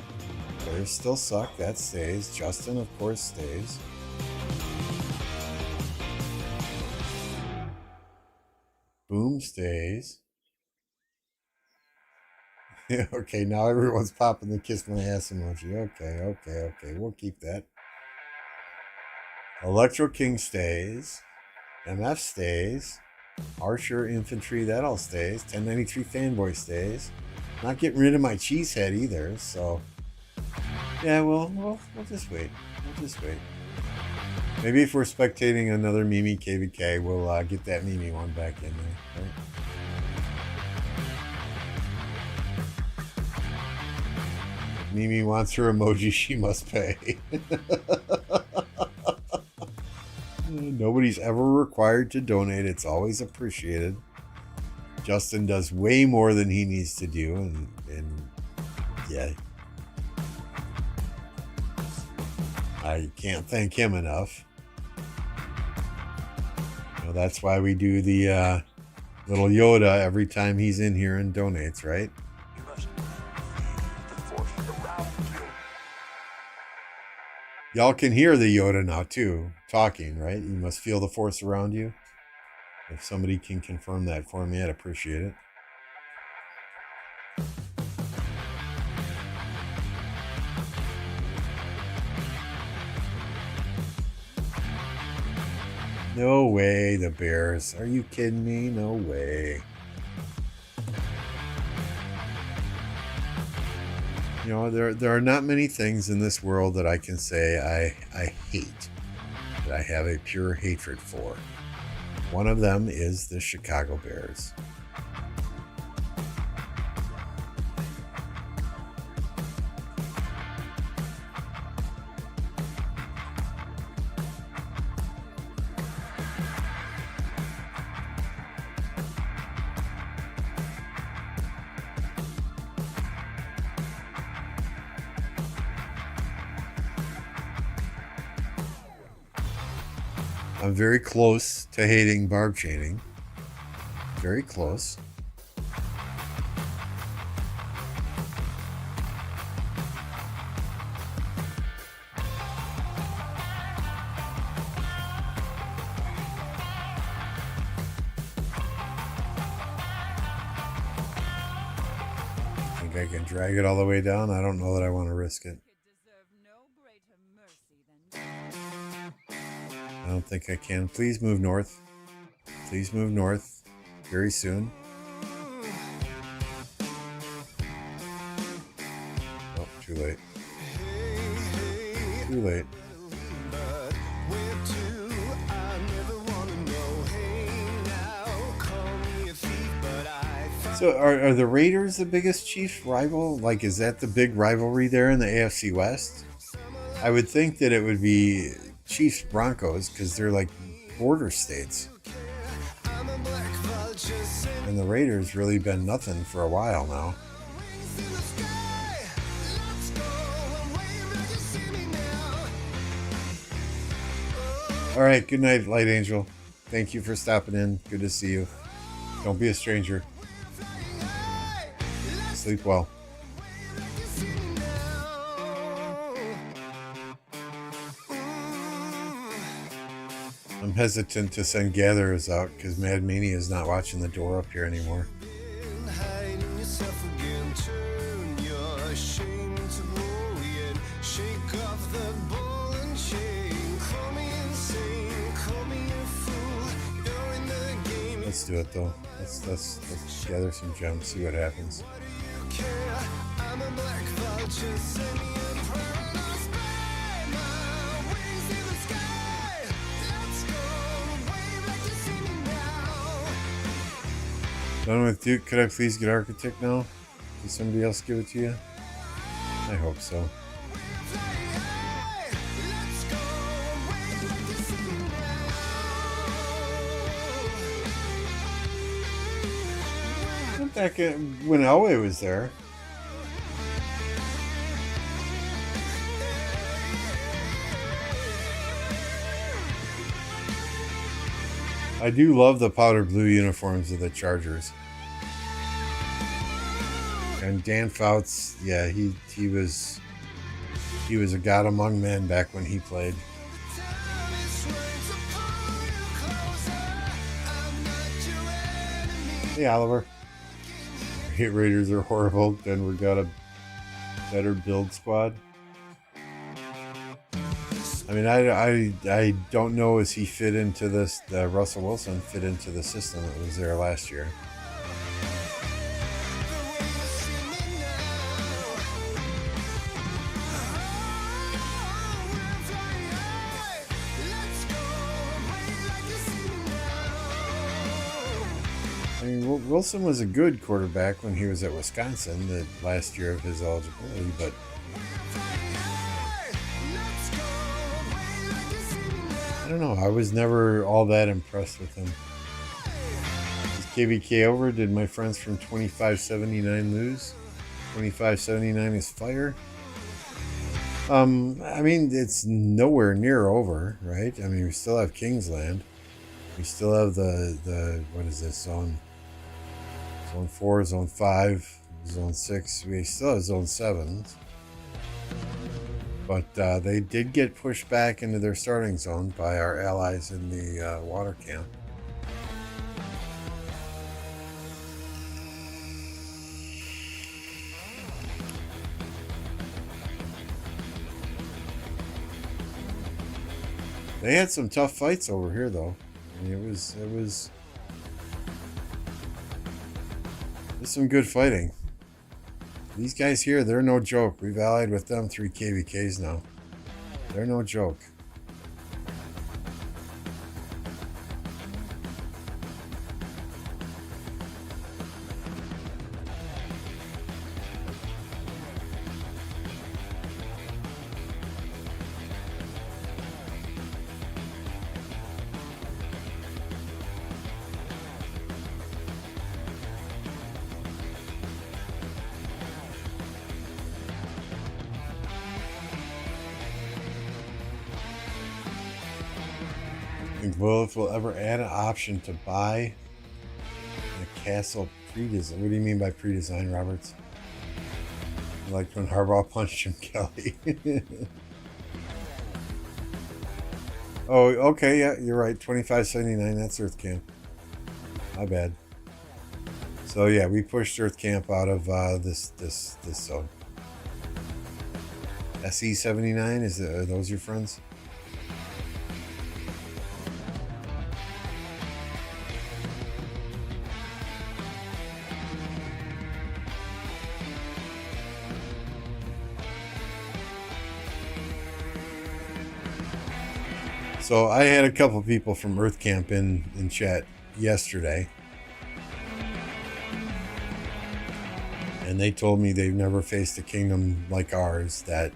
Players still suck, that stays. Justin, of course, stays. Boom stays. Okay, now everyone's popping the kiss my ass emoji. Okay. We'll keep that. Electro King stays. MF stays. Archer Infantry, that all stays. 1093 Fanboy stays. Not getting rid of my cheesehead either, so... Yeah, we'll just wait. Maybe if we're spectating another Mimi KVK, we'll get that Mimi one back in there, right? Mimi wants her emoji, she must pay. Nobody's ever required to donate. It's always appreciated. Justin does way more than he needs to do, and yeah. I can't thank him enough. You know, that's why we do the little Yoda every time he's in here and donates, right? Y'all can hear the Yoda now too, talking, right? You must feel the force around you. If somebody can confirm that for me, I'd appreciate it. No way, the Bears. Are you kidding me? No way. You know, there are not many things in this world that I can say I hate, that I have a pure hatred for. One of them is the Chicago Bears. I'm very close to hating Barb chaining. Very close. Think I can drag it all the way down? I don't know that I want to risk it. I don't think I can. Please move north. Please move north very soon. Oh, too late. Too late. So are the Raiders the biggest Chiefs rival? Like, is that the big rivalry there in the AFC West? I would think that it would be Chiefs Broncos because they're like border states. And the Raiders really been nothing for a while now. All right, good night, Light Angel. Thank you for stopping in. Good to see you. Don't be a stranger. Sleep well. I'm hesitant to send gatherers out because Mad Mania is not watching the door up here anymore. Let's do it though. Let's gather some gems, see what happens. Done with Duke. Could I please get Architect now? Did somebody else give it to you? I hope so. Back when Elway was there. I do love the powder blue uniforms of the Chargers. And Dan Fouts, yeah, he was a god among men back when he played. Hey Oliver. Hit Raiders are horrible. Denver got a better build squad. I mean, I don't know as he fit into this. Russell Wilson fit into the system that was there last year. I mean, Wilson was a good quarterback when he was at Wisconsin the last year of his eligibility, but I don't know. I was never all that impressed with him. Is KBK over? Did my friends from 2579 lose? 2579 is fire. I mean, it's nowhere near over, right? I mean, we still have Kingsland. We still have the what is this, zone 4, zone 5, zone 6. We still have zone 7. But they did get pushed back into their starting zone by our allies in the water camp. They had some tough fights over here, though. I mean, it was some good fighting. These guys here, they're no joke. We've allied with them 3 KVKs now. They're no joke. Think Lilith will ever add an option to buy a castle pre-design? What do you mean by pre-design, Roberts? Like when Harbaugh punched Jim Kelly. Oh, okay, yeah, you're right. 2579, that's Earth Camp. My bad. So yeah, we pushed Earth Camp out of this zone. SE79, are those your friends? So I had a couple people from Earth Camp in chat yesterday. And they told me they've never faced a kingdom like ours that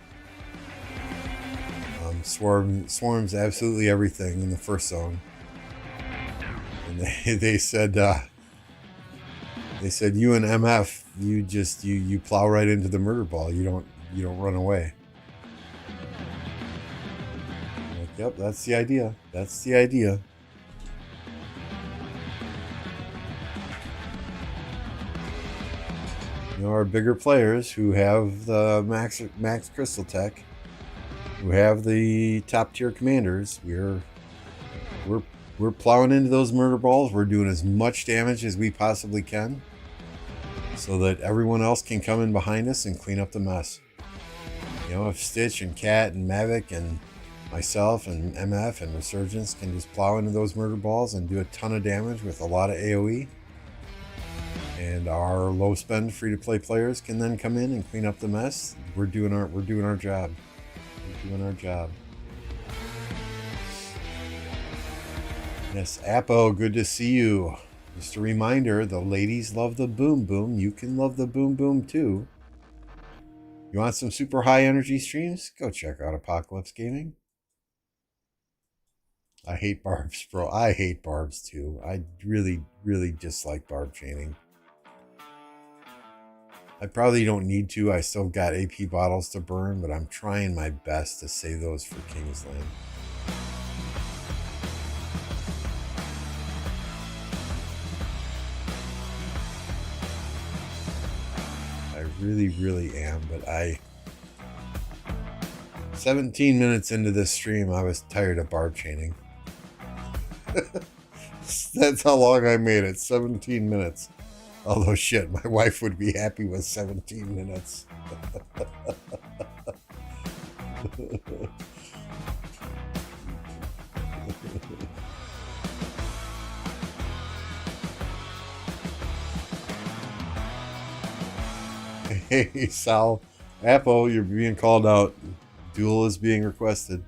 swarms absolutely everything in the first zone. And they said you and MF, you plow right into the murder ball. You don't run away. Yep, that's the idea. That's the idea. You know, our bigger players who have the max crystal tech, who have the top tier commanders, we're plowing into those murder balls. We're doing as much damage as we possibly can, so that everyone else can come in behind us and clean up the mess. You know, if Stitch and Cat and Mavic and myself and MF and Resurgence can just plow into those murder balls and do a ton of damage with a lot of AoE, and our low spend free to play players can then come in and clean up the mess, we're doing our job. We're doing our job. Yes, Apo, good to see you. Just a reminder, the ladies love the boom boom. You can love the boom boom too. You want some super high energy streams? Go check out Apocalypse Gaming. I hate Barbs, bro. I hate Barbs too. I really, really dislike Barb chaining. I probably don't need to. I still got AP bottles to burn, but I'm trying my best to save those for Kingsland. I really, really am, but 17 minutes into this stream, I was tired of Barb chaining. That's how long I made it, 17 minutes. Although shit, my wife would be happy with 17 minutes. Hey, Sal. Apo, you're being called out. Duel is being requested.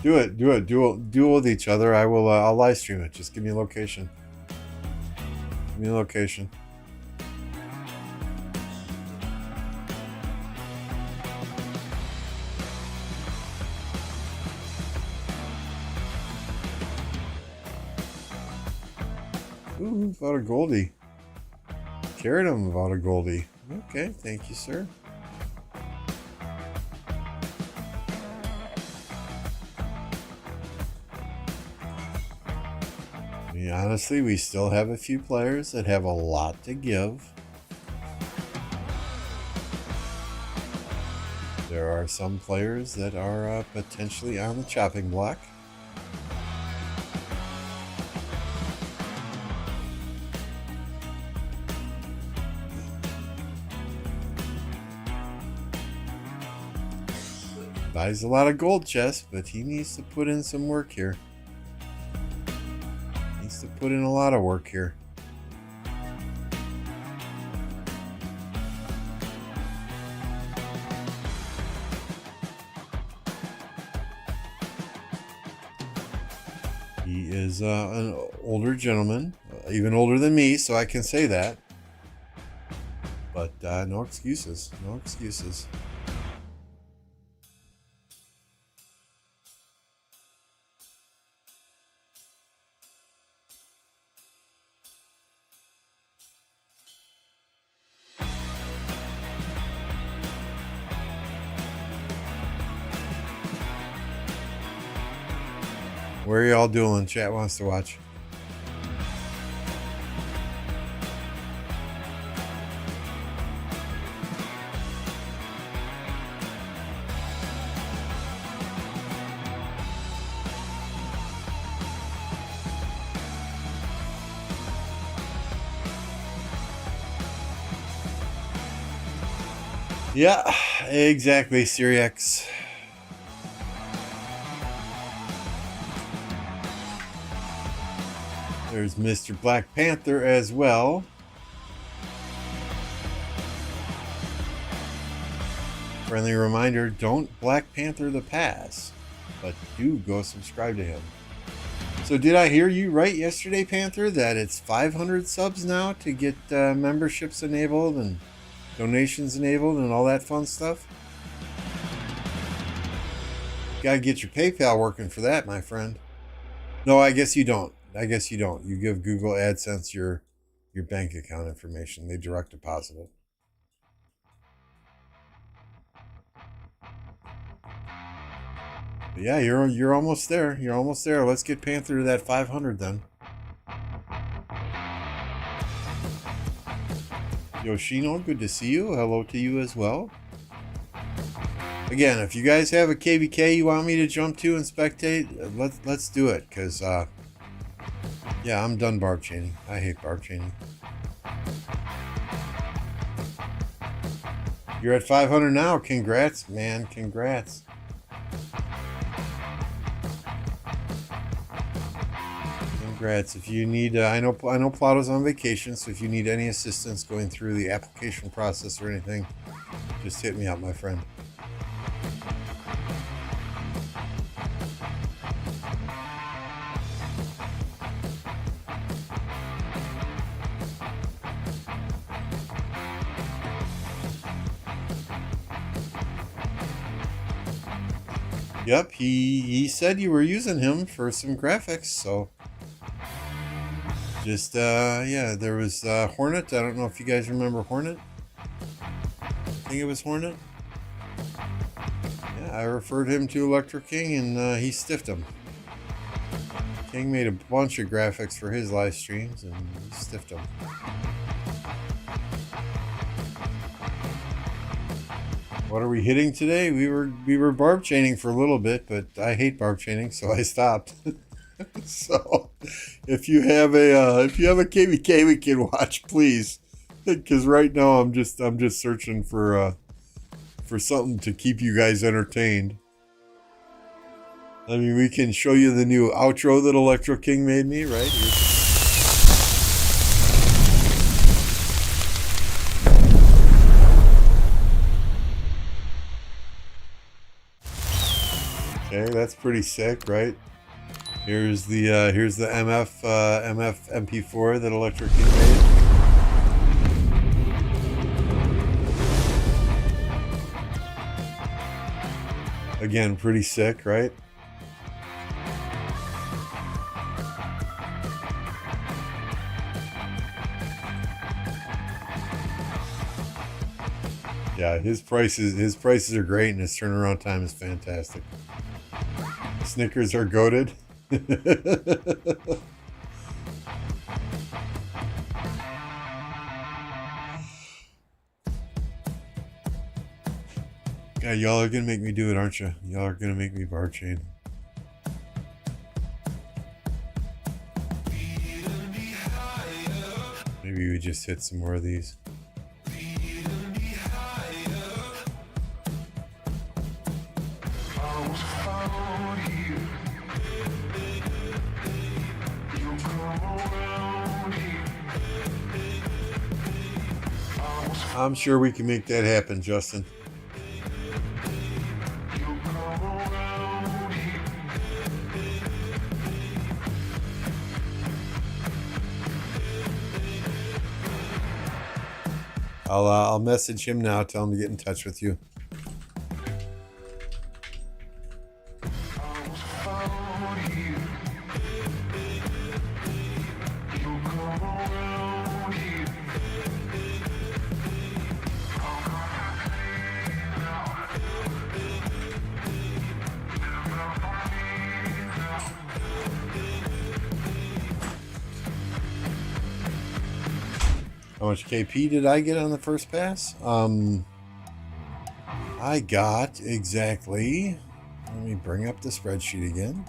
Do it. Duel with each other. I'll live stream it. Just give me a location. Give me a location. Ooh, about a Goldie. Carried him about a Goldie. Okay, thank you, sir. I mean, honestly, we still have a few players that have a lot to give. There are some players that are potentially on the chopping block. Buys a lot of gold chests, but he needs to put in some work here. Needs to put in a lot of work here. He is an older gentleman, even older than me, so I can say that. But no excuses, no excuses. Where are y'all doing? Chat wants to watch. Yeah, exactly, Syriax. There's Mr. Black Panther as well. Friendly reminder, don't Black Panther the pass, but do go subscribe to him. So did I hear you right yesterday, Panther, that it's 500 subs now to get memberships enabled and donations enabled and all that fun stuff? Gotta get your PayPal working for that, my friend. No, I guess you don't. I guess you don't. You give Google AdSense your bank account information. They direct deposit it. But yeah, you're almost there. You're almost there. Let's get Panther to that 500 then. Yoshino, good to see you. Hello to you as well. Again, if you guys have a KVK you want me to jump to and spectate, let's do it, because yeah, I'm done barb chaining. I hate barb chaining. You're at 500 now. Congrats, man. Congrats. Congrats. If you need, I know Plato's on vacation, so if you need any assistance going through the application process or anything, just hit me up, my friend. Yep, he said you were using him for some graphics, so just yeah, there was Hornet. I don't know if you guys remember Hornet. I think it was Hornet. Yeah, I referred him to Electro King, and he stiffed him. King made a bunch of graphics for his live streams, and he stiffed him. What are we hitting today? We were barb chaining for a little bit, but I hate barb chaining, so I stopped. So, if you have a KVK we can watch, please, because right now I'm just searching for something to keep you guys entertained. I mean, we can show you the new outro that Electro King made me, right? Okay, that's pretty sick, right? Here's the MF MP4 that Electro King made. Again, pretty sick, right? Yeah, his prices are great, and his turnaround time is fantastic. Snickers are goated. Yeah, y'all are gonna make me do it, aren't you? Y'all are gonna make me bar chain. Maybe we just hit some more of these. I'm sure we can make that happen, Justin. I'll message him now, tell him to get in touch with you. How much KP did I get on the first pass? I got exactly, let me bring up the spreadsheet again.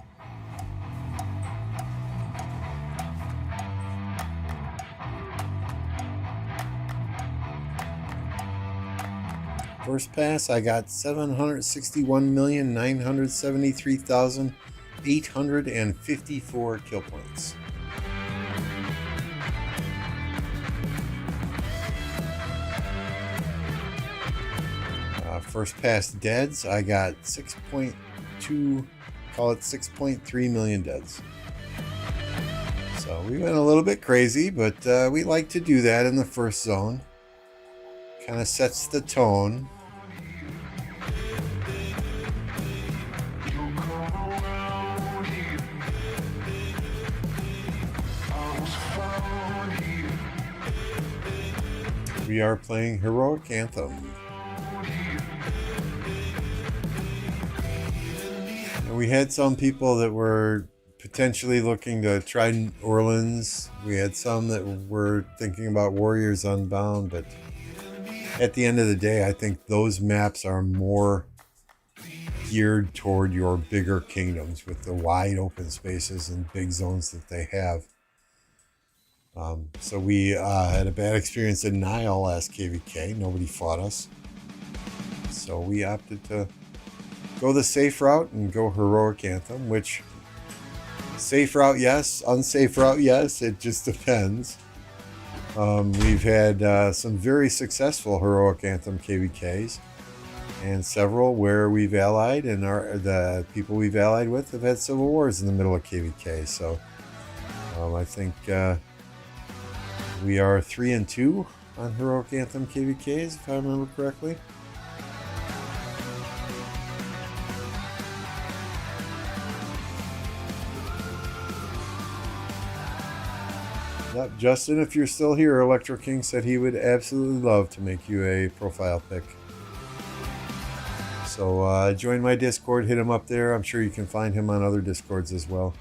First pass, I got 761,973,854 kill points. First pass deads, I got 6.2, call it 6.3 million deads. So we went a little bit crazy, but we like to do that in the first zone. Kind of sets the tone. We are playing Heroic Anthem. And we had some people that were potentially looking to try New Orleans. We had some that were thinking about Warriors Unbound, but at the end of the day, I think those maps are more geared toward your bigger kingdoms with the wide open spaces and big zones that they have. So we had a bad experience in Nile last KVK. Nobody fought us. So we opted to go the safe route and go Heroic Anthem, which safe route, yes. Unsafe route, yes. It just depends. We've had some very successful Heroic Anthem KVKs and several where we've allied and the people we've allied with have had civil wars in the middle of KVK. So I think we are 3-2 on Heroic Anthem KVKs, if I remember correctly. Yep, Justin, if you're still here, Electro King said he would absolutely love to make you a profile pic. So join my Discord, hit him up there. I'm sure you can find him on other Discords as well.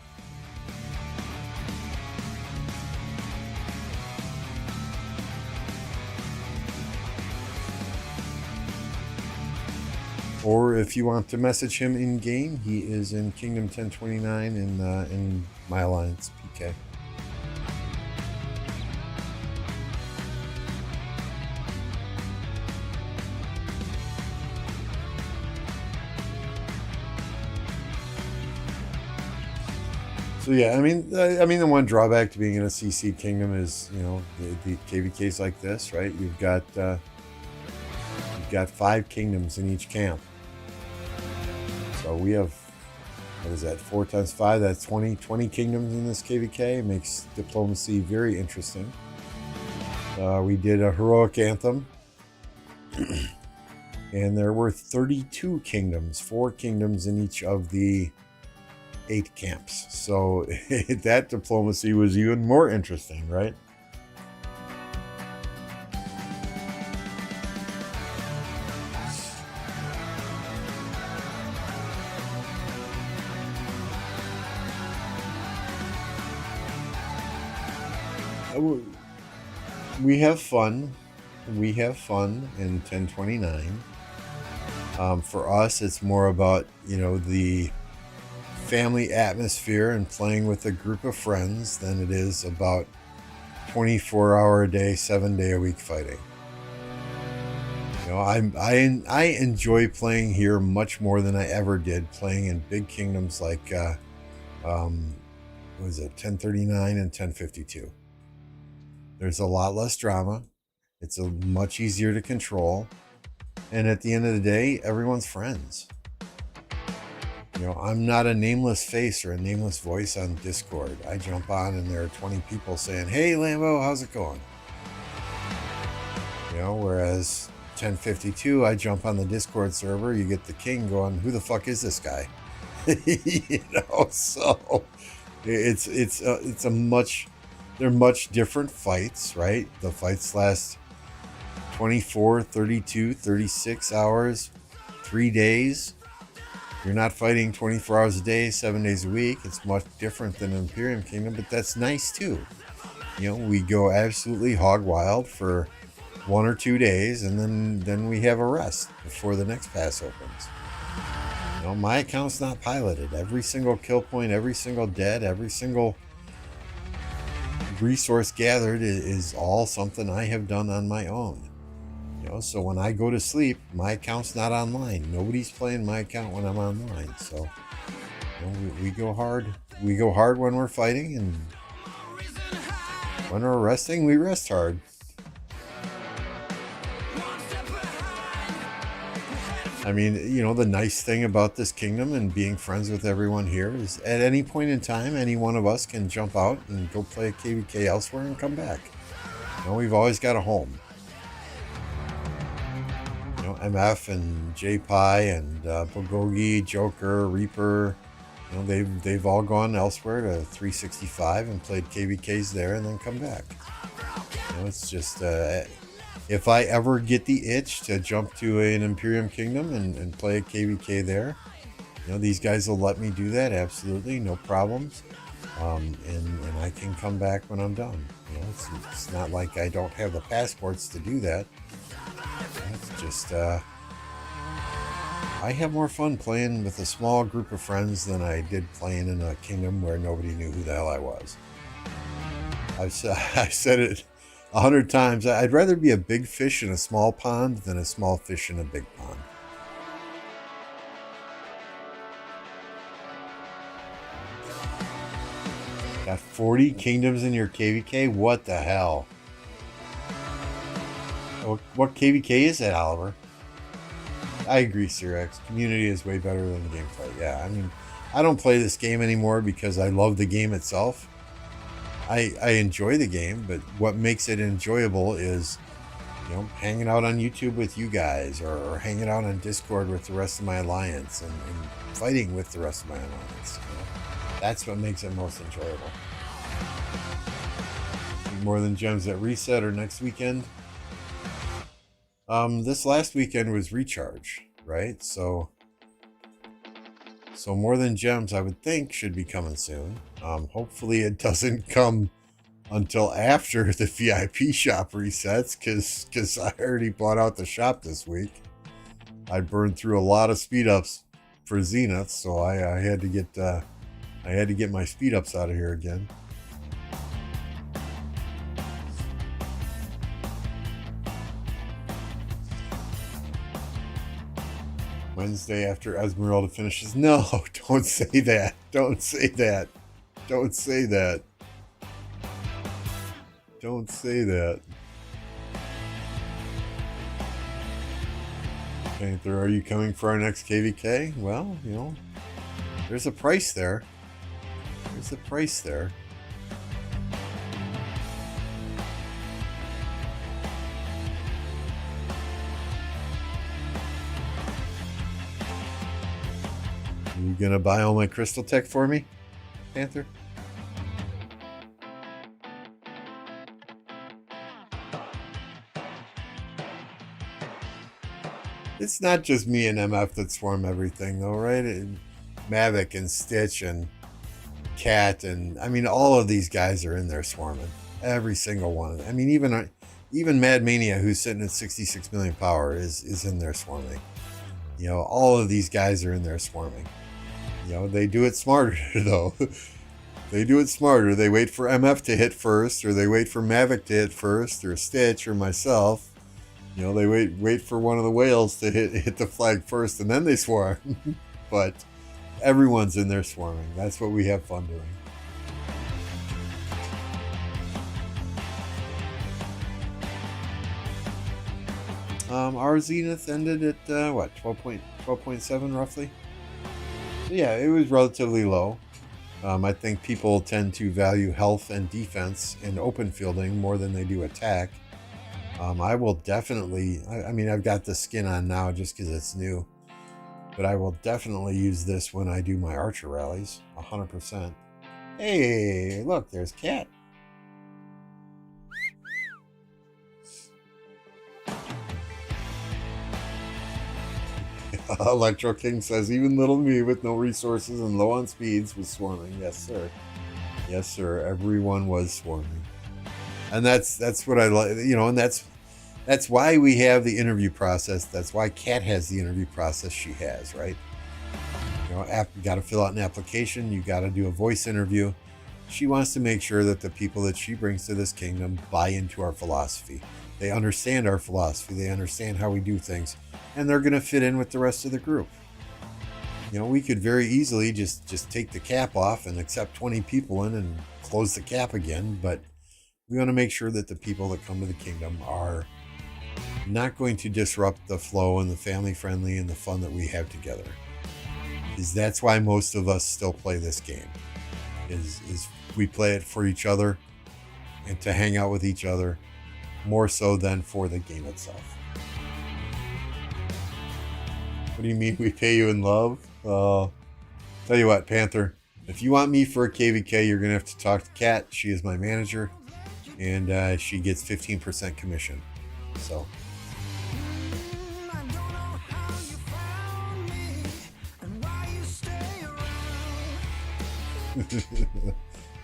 Or if you want to message him in game, he is in Kingdom 1029 in my alliance PK. So yeah, I mean, the one drawback to being in a CC kingdom is, you know, the KVKs like this, right? You've got 5 kingdoms in each camp. So we have, what is that, 4 times 5? That's 20 kingdoms in this KVK. It makes diplomacy very interesting. We did a Heroic Anthem. And there were 32 kingdoms, 4 kingdoms in each of the 8 camps. So that diplomacy was even more interesting, right? We have fun. We have fun in 1029. For us, it's more about, you know, the family atmosphere and playing with a group of friends than it is about 24-hour a day, 7-day-a-week fighting. You know, I enjoy playing here much more than I ever did playing in big kingdoms like what was it, 1039 and 1052. There's a lot less drama. It's a much easier to control. And at the end of the day, everyone's friends. You know, I'm not a nameless face or a nameless voice on Discord. I jump on and there are 20 people saying, "Hey, Lambeau, how's it going?" You know, whereas 1052, I jump on the Discord server, you get the king going, "Who the fuck is this guy?" You know, so it's a much, they're much different fights, right? The fights last 24, 32, 36 hours, 3 days. You're not fighting 24 hours a day, 7 days a week. It's much different than Imperium Kingdom, but that's nice too. You know, we go absolutely hog wild for 1 or 2 days, and then we have a rest before the next pass opens. You know, my account's not piloted. Every single kill point, every single dead, every single resource gathered is all something I have done on my own. You know, so when I go to sleep, my account's not online. Nobody's playing my account when I'm online. So, you know, we go hard. We go hard when we're fighting, and when we're resting, we rest hard. I mean, you know, the nice thing about this kingdom and being friends with everyone here is at any point in time, any one of us can jump out and go play a KVK elsewhere and come back. You know, we've always got a home. You know, MF and JPie and Bulgogi, Joker, Reaper, you know, they've all gone elsewhere to 365 and played KVKs there and then come back. You know, it's just... if I ever get the itch to jump to an Imperium Kingdom and play a KVK there, you know, these guys will let me do that, absolutely, no problems. And I can come back when I'm done. You know, it's not like I don't have the passports to do that. It's just, I have more fun playing with a small group of friends than I did playing in a kingdom where nobody knew who the hell I was. I've said it 100 times. I'd rather be a big fish in a small pond than a small fish in a big pond. Got 40 kingdoms in your KVK? What the hell? What KVK is that, Oliver? I agree, Cyrex. Community is way better than gameplay. Yeah, I mean, I don't play this game anymore because I love the game itself. I enjoy the game, but what makes it enjoyable is, you know, hanging out on YouTube with you guys, or hanging out on Discord with the rest of my alliance, and fighting with the rest of my alliance. You know? That's what makes it most enjoyable. More Than Gems at Reset or next weekend. This last weekend was Recharge, right? So More Than Gems, I would think, should be coming soon. Hopefully it doesn't come until after the VIP shop resets, because I already bought out the shop this week. I burned through a lot of speed ups for Zenith, so I had to get my speed ups out of here again. Wednesday after Esmeralda finishes. No, don't say that. Don't say that. Don't say that. Don't say that. Panther, are you coming for our next KVK? Well, you know, there's a price there. There's a price there. You gonna buy all my crystal tech for me, Panther? It's not just me and MF that swarm everything, though, right? Mavic and Stitch and Cat, and I mean, all of these guys are in there swarming. Every single one. I mean, even Mad Mania, who's sitting at 66 million power, is in there swarming. You know, all of these guys are in there swarming. You know, they do it smarter, though. They do it smarter. They wait for MF to hit first, or they wait for Mavic to hit first, or Stitch, or myself. You know, they wait for one of the whales to hit the flag first, and then they swarm. But everyone's in there swarming. That's what we have fun doing. Our Zenith ended at what, 12.7 roughly. So yeah, it was relatively low. I think people tend to value health and defense and open fielding more than they do attack. I will definitely, I mean, I've got the skin on now just because it's new, but I will definitely use this when I do my archer rallies, 100%. Hey, look, there's Cat. Electro King says, even little me with no resources and low on speeds was swarming. Yes, sir. Yes, sir. Everyone was swarming. And that's what I like, you know, and that's why we have the interview process. That's why Kat has the interview process she has, right? You know, you got to fill out an application. You got to do a voice interview. She wants to make sure that the people that she brings to this kingdom buy into our philosophy. They understand our philosophy. They understand how we do things, and they're going to fit in with the rest of the group. You know, we could very easily just take the cap off and accept 20 people in and close the cap again, but we want to make sure that the people that come to the kingdom are not going to disrupt the flow and the family friendly and the fun that we have together. Is that's why most of us still play this game. Is we play it for each other and to hang out with each other, more so than for the game itself. What do you mean we pay you in love? Tell you what, Panther, if you want me for a KVK, you're going to have to talk to Kat. She is my manager, and she gets 15% commission. So.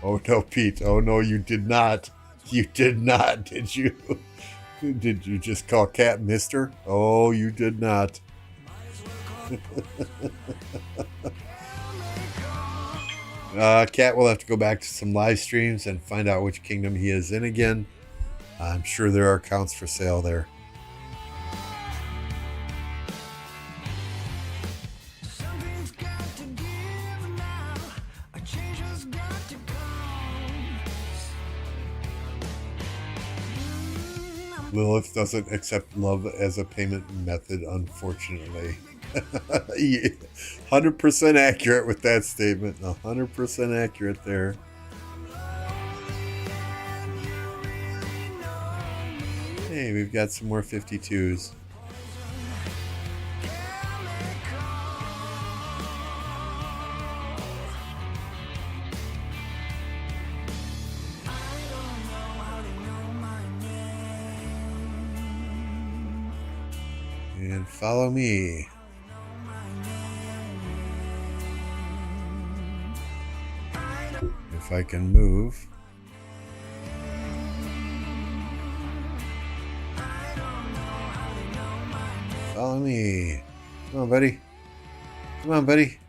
Oh no, Pete. Oh no, you did not. You did not, did you? Did you just call Cat Mister? Oh, you did not. Cat will have to go back to some live streams and find out which kingdom he is in again. I'm sure there are accounts for sale there. Lilith doesn't accept love as a payment method, unfortunately. 100% accurate with that statement. 100% accurate there. Hey, we've got some more 52s. And follow me. If I can move. Follow me. Come on, buddy. Come on, buddy.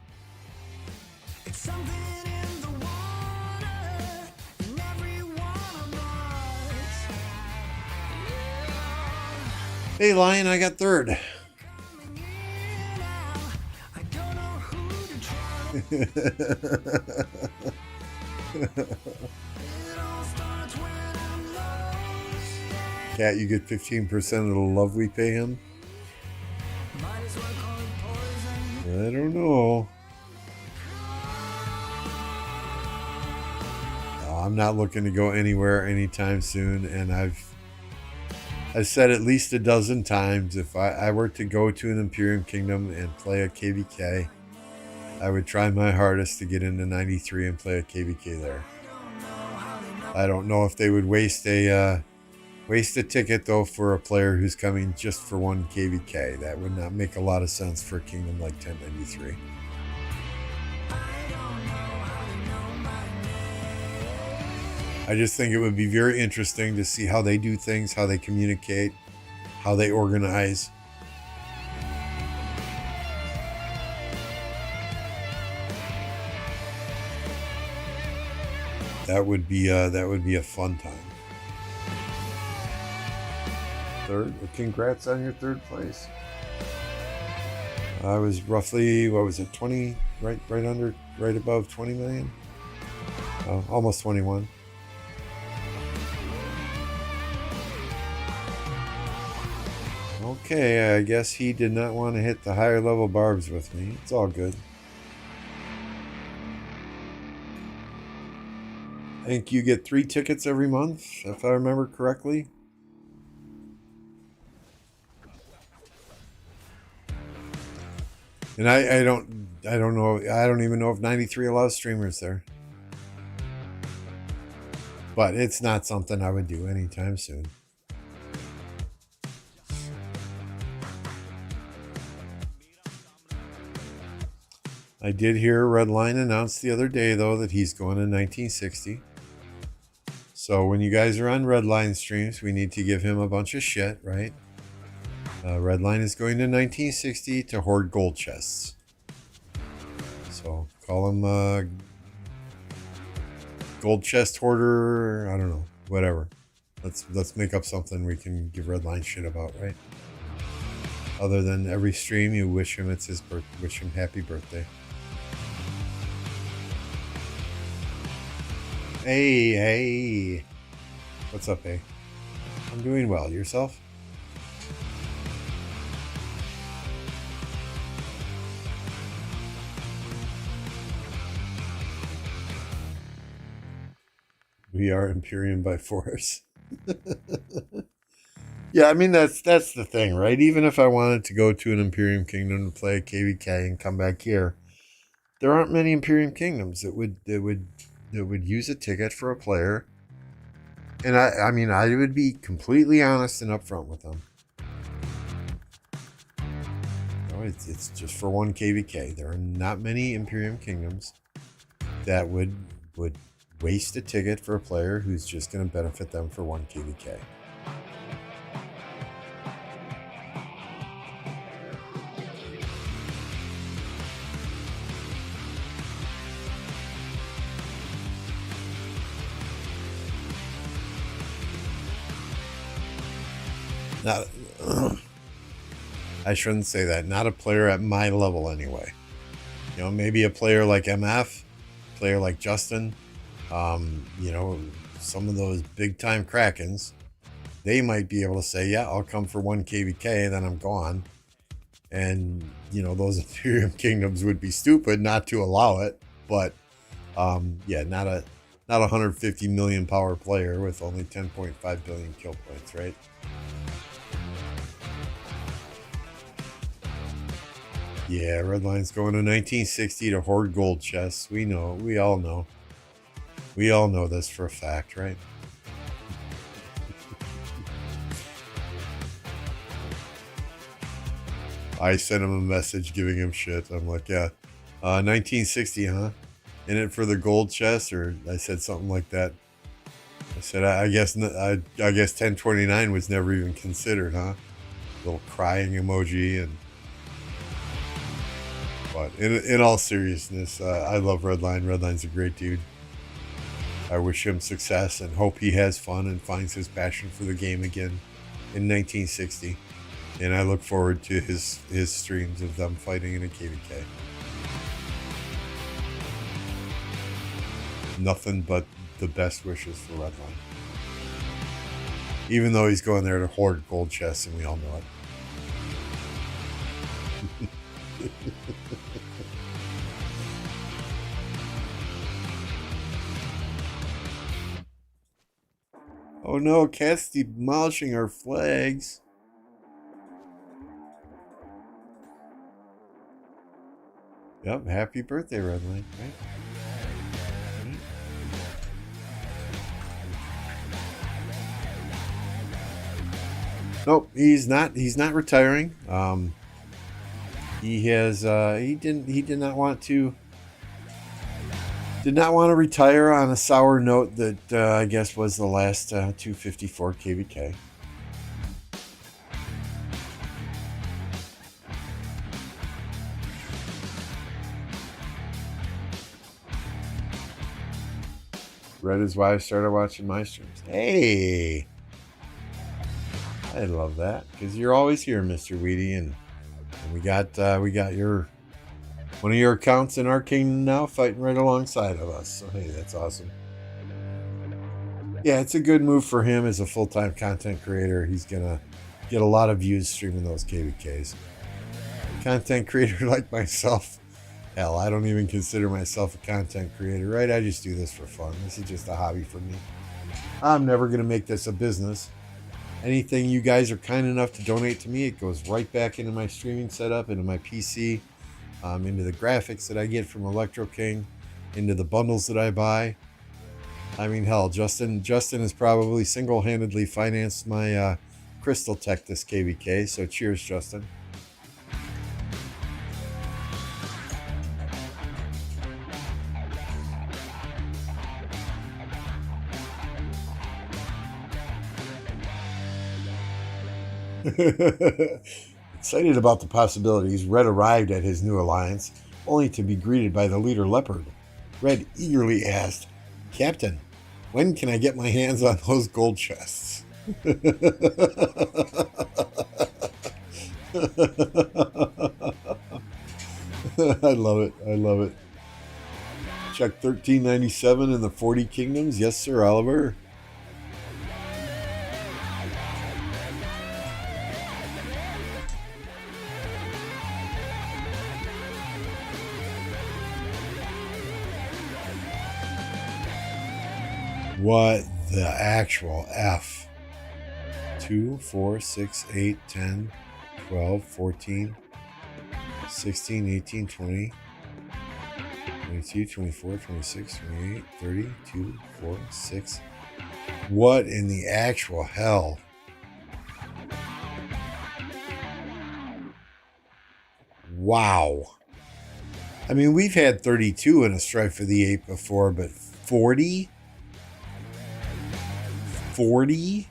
Hey, Lion, I got third. Cat, you get 15% of the love we pay him? I don't know. I'm not looking to go anywhere anytime soon, and I've said at least a dozen times, if I were to go to an Imperium Kingdom and play a KVK, I would try my hardest to get into 93 and play a KVK there. I don't know if they would waste a ticket, though, for a player who's coming just for one KVK. That would not make a lot of sense for a kingdom like 1093. I just think it would be very interesting to see how they do things, how they communicate, how they organize. That would be a fun time. Third, congrats on your third place. I was roughly, what was it, 20, right above 20 million, almost 21. Okay, I guess he did not want to hit the higher level barbs with me. It's all good. I think you get 3 tickets every month, if I remember correctly. And I don't know. I don't even know if 93 allows streamers there. But it's not something I would do anytime soon. I did hear Redline announce the other day, though, that he's going to 1960. So when you guys are on Redline streams, we need to give him a bunch of shit, right? Redline is going to 1960 to hoard gold chests. So call him gold chest hoarder. I don't know, whatever. Let's make up something we can give Redline shit about, right? Other than every stream, you wish him wish him happy birthday. Hey. What's up, hey? I'm doing well. Yourself? We are Imperium by force. Yeah, I mean that's the thing, right? Even if I wanted to go to an Imperium Kingdom to play KVK and come back here, there aren't many Imperium Kingdoms that would use a ticket for a player. And I mean, I would be completely honest and upfront with them. No, it's just for 1 KVK. There are not many Imperium Kingdoms that would waste a ticket for a player who's just going to benefit them for 1 KVK. Not, I shouldn't say that. Not a player at my level, anyway. You know, maybe a player like MF, a player like Justin. You know, some of those big time Krakens, they might be able to say, "Yeah, I'll come for 1 KVK, then I'm gone." And you know, those Imperium Kingdoms would be stupid not to allow it. But yeah, not a 150 million power player with only 10.5 billion kill points, right? Yeah, Redline's going to 1960 to hoard gold chests. We know. We all know. We all know this for a fact, right? I sent him a message giving him shit. I'm like, yeah, 1960, huh? In it for the gold chest, or I said something like that. I said, I guess 1029 was never even considered, huh? Little crying emoji. And but in all seriousness, I love Redline. Redline's a great dude. I wish him success and hope he has fun and finds his passion for the game again in 1960. And I look forward to his streams of them fighting in a KVK. Nothing but the best wishes for Redline. Even though he's going there to hoard gold chests, and we all know it. Oh no, Cat's demolishing our flags. Yep, happy birthday, Redline, right? Nope, he's not retiring. He did not want to retire on a sour note that I guess was the last 254 KVK. Red is why I started watching my streams. Hey, I love that because you're always here, Mr. Weedy, and we got your one of your accounts in our kingdom now fighting right alongside of us. So hey, that's awesome. Yeah, it's a good move for him as a full-time content creator. He's gonna get a lot of views streaming those KVKs. Content creator like myself, hell, I don't even consider myself a content creator, right? I just do this for fun. This is just a hobby for me. I'm never going to make this a business. Anything you guys are kind enough to donate to me, it goes right back into my streaming setup, into my PC, into the graphics that I get from Electro King, into the bundles that I buy. I mean, hell, Justin has probably single-handedly financed my Crystal Tech this KVK, so cheers, Justin. Excited about the possibilities, Red arrived at his new alliance, only to be greeted by the leader Leopard. Red eagerly asked, "Captain, when can I get my hands on those gold chests?" I love it. I love it. Check 1397 in the 40 Kingdoms. Yes, sir, Oliver. What the actual F? 2, 4, 6, 8, 10, 12, 14, 16, 18, 20, 22, 24, 26, 28, 30, 2, 4, 6. What in the actual hell? Wow. I mean, we've had 32 in a Strife for the 8 before, but 40? 40?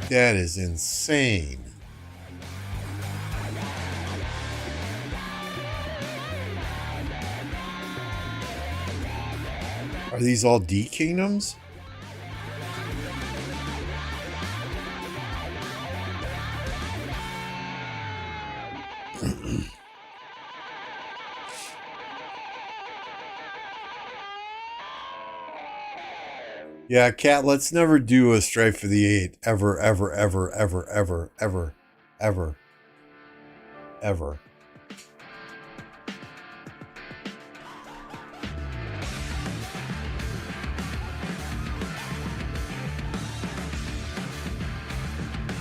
That is insane. Are these all D Kingdoms? Yeah, Cat, let's never do a Strife for the 8. Ever, ever, ever, ever, ever, ever, ever, ever.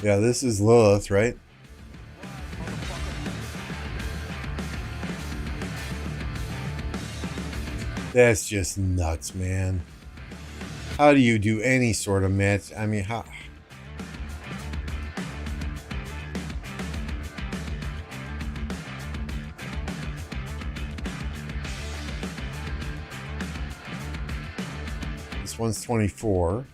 Yeah, this is Lilith, right? That's just nuts, man. How do you do any sort of match? I mean, how? This one's 24.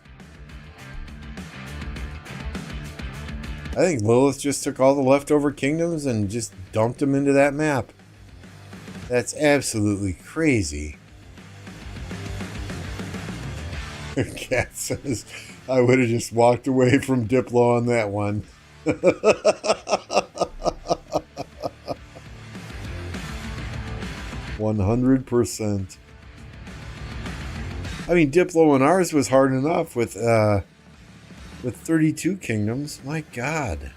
I think Lilith just took all the leftover kingdoms and just dumped them into that map. That's absolutely crazy. Cat says, I would have just walked away from Diplo on that one. 100%. I mean, Diplo and ours was hard enough with 32 kingdoms. My God.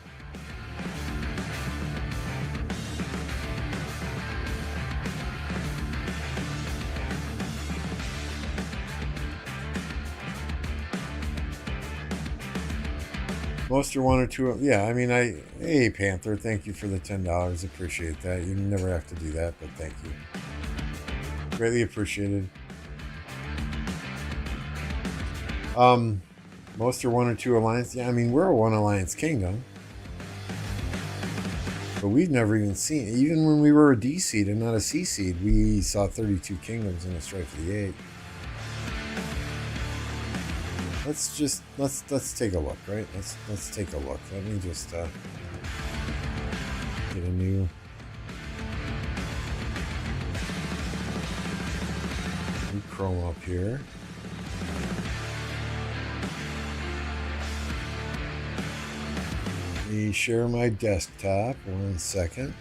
Most are 1 or 2. Yeah, I mean, hey, Panther, thank you for the $10. Appreciate that. You never have to do that, but thank you. Greatly appreciated. Most are 1 or 2 alliance. Yeah, I mean, we're a 1 alliance kingdom. But we've never even seen, even when we were a D seed and not a C seed, we saw 32 kingdoms in a Strife for the 8. Let's take a look, right? Let's take a look. Let me just get a new Chrome up here. Let me share my desktop. 1 second.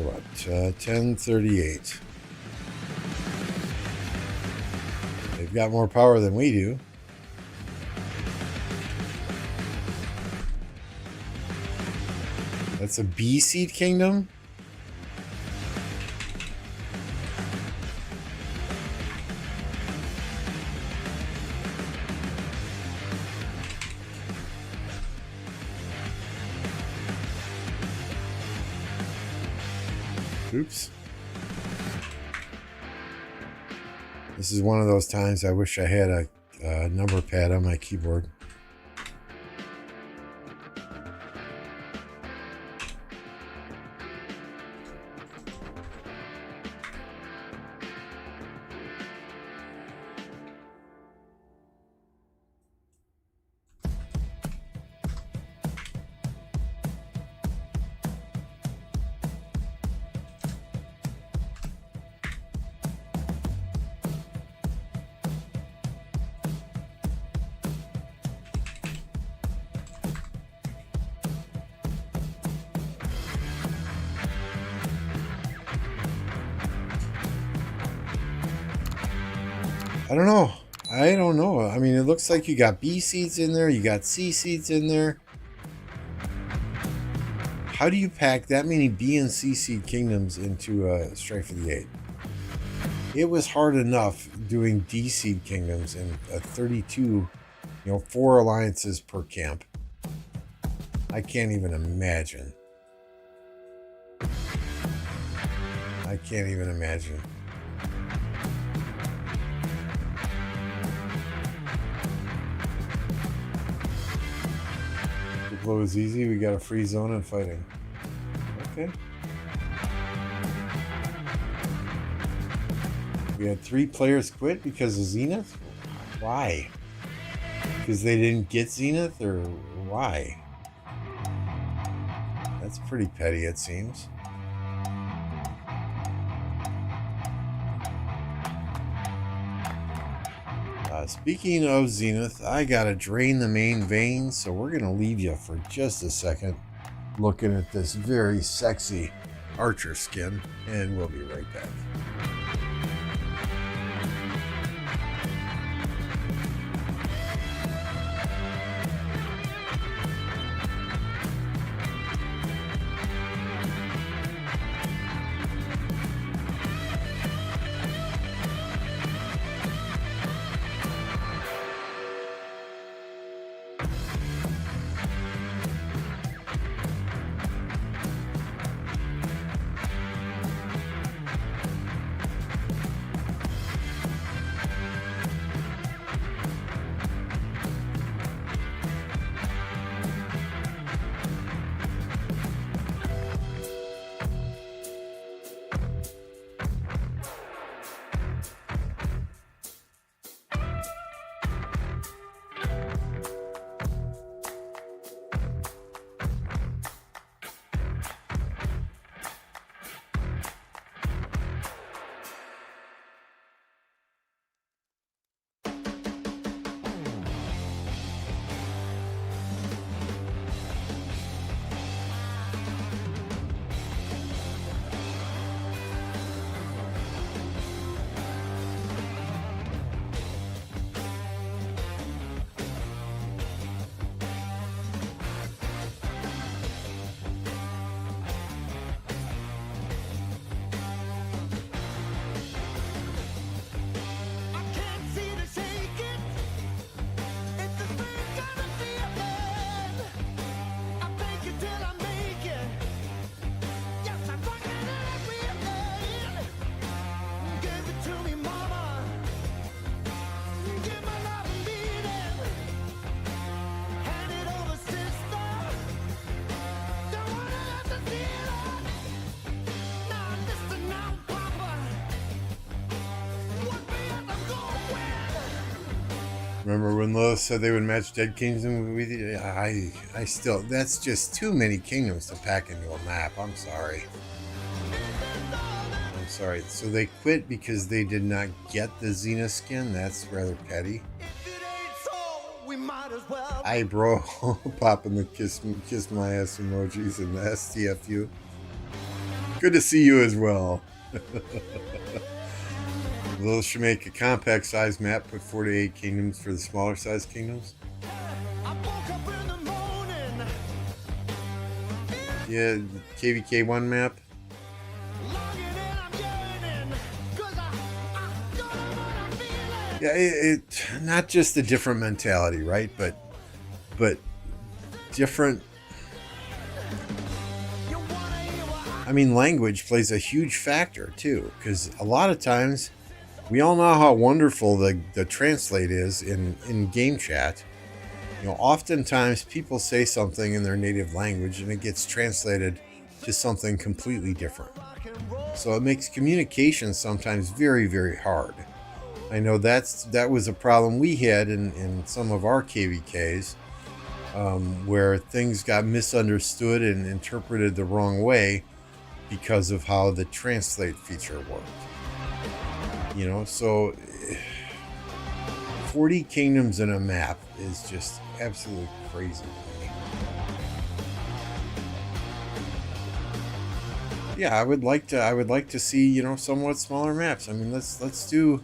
what? 1038. They've got more power than we do. That's a B seed kingdom? Oops. This is one of those times I wish I had a number pad on my keyboard. I don't know. I don't know. I mean, it looks like you got B seeds in there. You got C seeds in there. How do you pack that many B and C seed kingdoms into a Strife of the Eight? It was hard enough doing D seed kingdoms in a 32, 4 alliances per camp. I can't even imagine. I can't even imagine. Blow is easy. We got a free zone and fighting. Okay. We had 3 players quit because of Zenith? Why? Because they didn't get Zenith, or why? That's pretty petty, it seems. Speaking of Zenith, I gotta drain the main vein, so we're gonna leave you for just a second looking at this very sexy archer skin, and we'll be right back. Remember when Lois said they would match Dead Kingdom with you? I still, that's just too many kingdoms to pack into a map. I'm sorry. I'm sorry. So they quit because they did not get the Zenith skin? That's rather petty. Hi, bro. Popping the kiss my ass emojis and the STFU. Good to see you as well. Those should make a compact size map, put 4 to 8 kingdoms for the smaller size kingdoms. Yeah, KVK 1 map. Yeah, it not just a different mentality, right? But different. I mean, language plays a huge factor too, because a lot of times we all know how wonderful the translate is in game chat. You know, oftentimes people say something in their native language and it gets translated to something completely different. So it makes communication sometimes very, very hard. I know that was a problem we had in some of our KVKs, where things got misunderstood and interpreted the wrong way because of how the translate feature worked. You know, so 40 kingdoms in a map is just absolutely crazy. Yeah, I would like to see, you know, somewhat smaller maps. I mean, let's do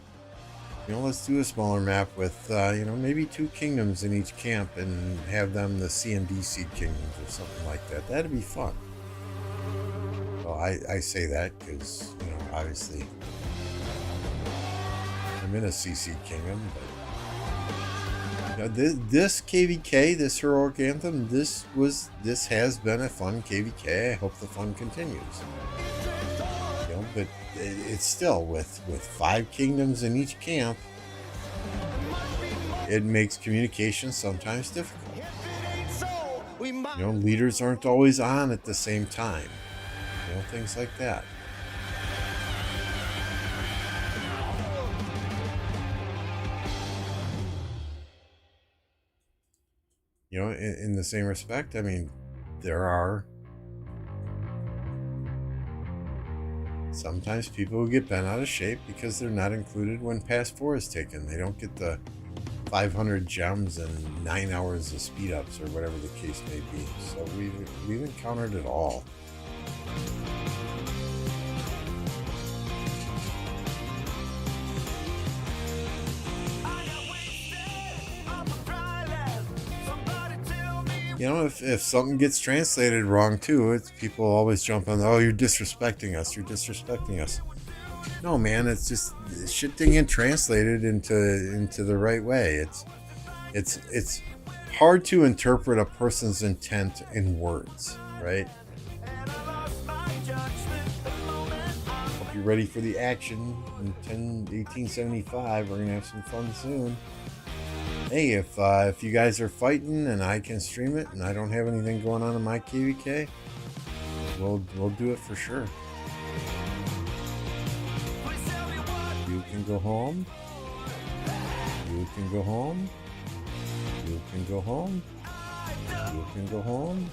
a smaller map with you know, maybe 2 kingdoms in each camp and have them the C and D seed kingdoms or something like that. That'd be fun. Well, I say that because, you know, obviously I'm in a C seed kingdom, but you know, this KVK, this heroic anthem, this has been a fun KVK. I hope the fun continues. You know, but it's still with 5 kingdoms in each camp, it makes communication sometimes difficult. You know, leaders aren't always on at the same time. You know, things like that. You know, in the same respect, I mean, there are sometimes people who get bent out of shape because they're not included when Pass 4 is taken. They don't get the 500 gems and 9 hours of speed ups or whatever the case may be. So we've encountered it all. You know, if something gets translated wrong too, it's people always jump on, oh, you're disrespecting us, you're disrespecting us. No, man, it's just shit didn't get translated into the right way. It's hard to interpret a person's intent in words, right? Hope you're ready for the action in 1875. We're gonna have some fun soon. Hey, if you guys are fighting and I can stream it and I don't have anything going on in my KVK, we'll do it for sure. You can go home. You can go home. You can go home. You can go home.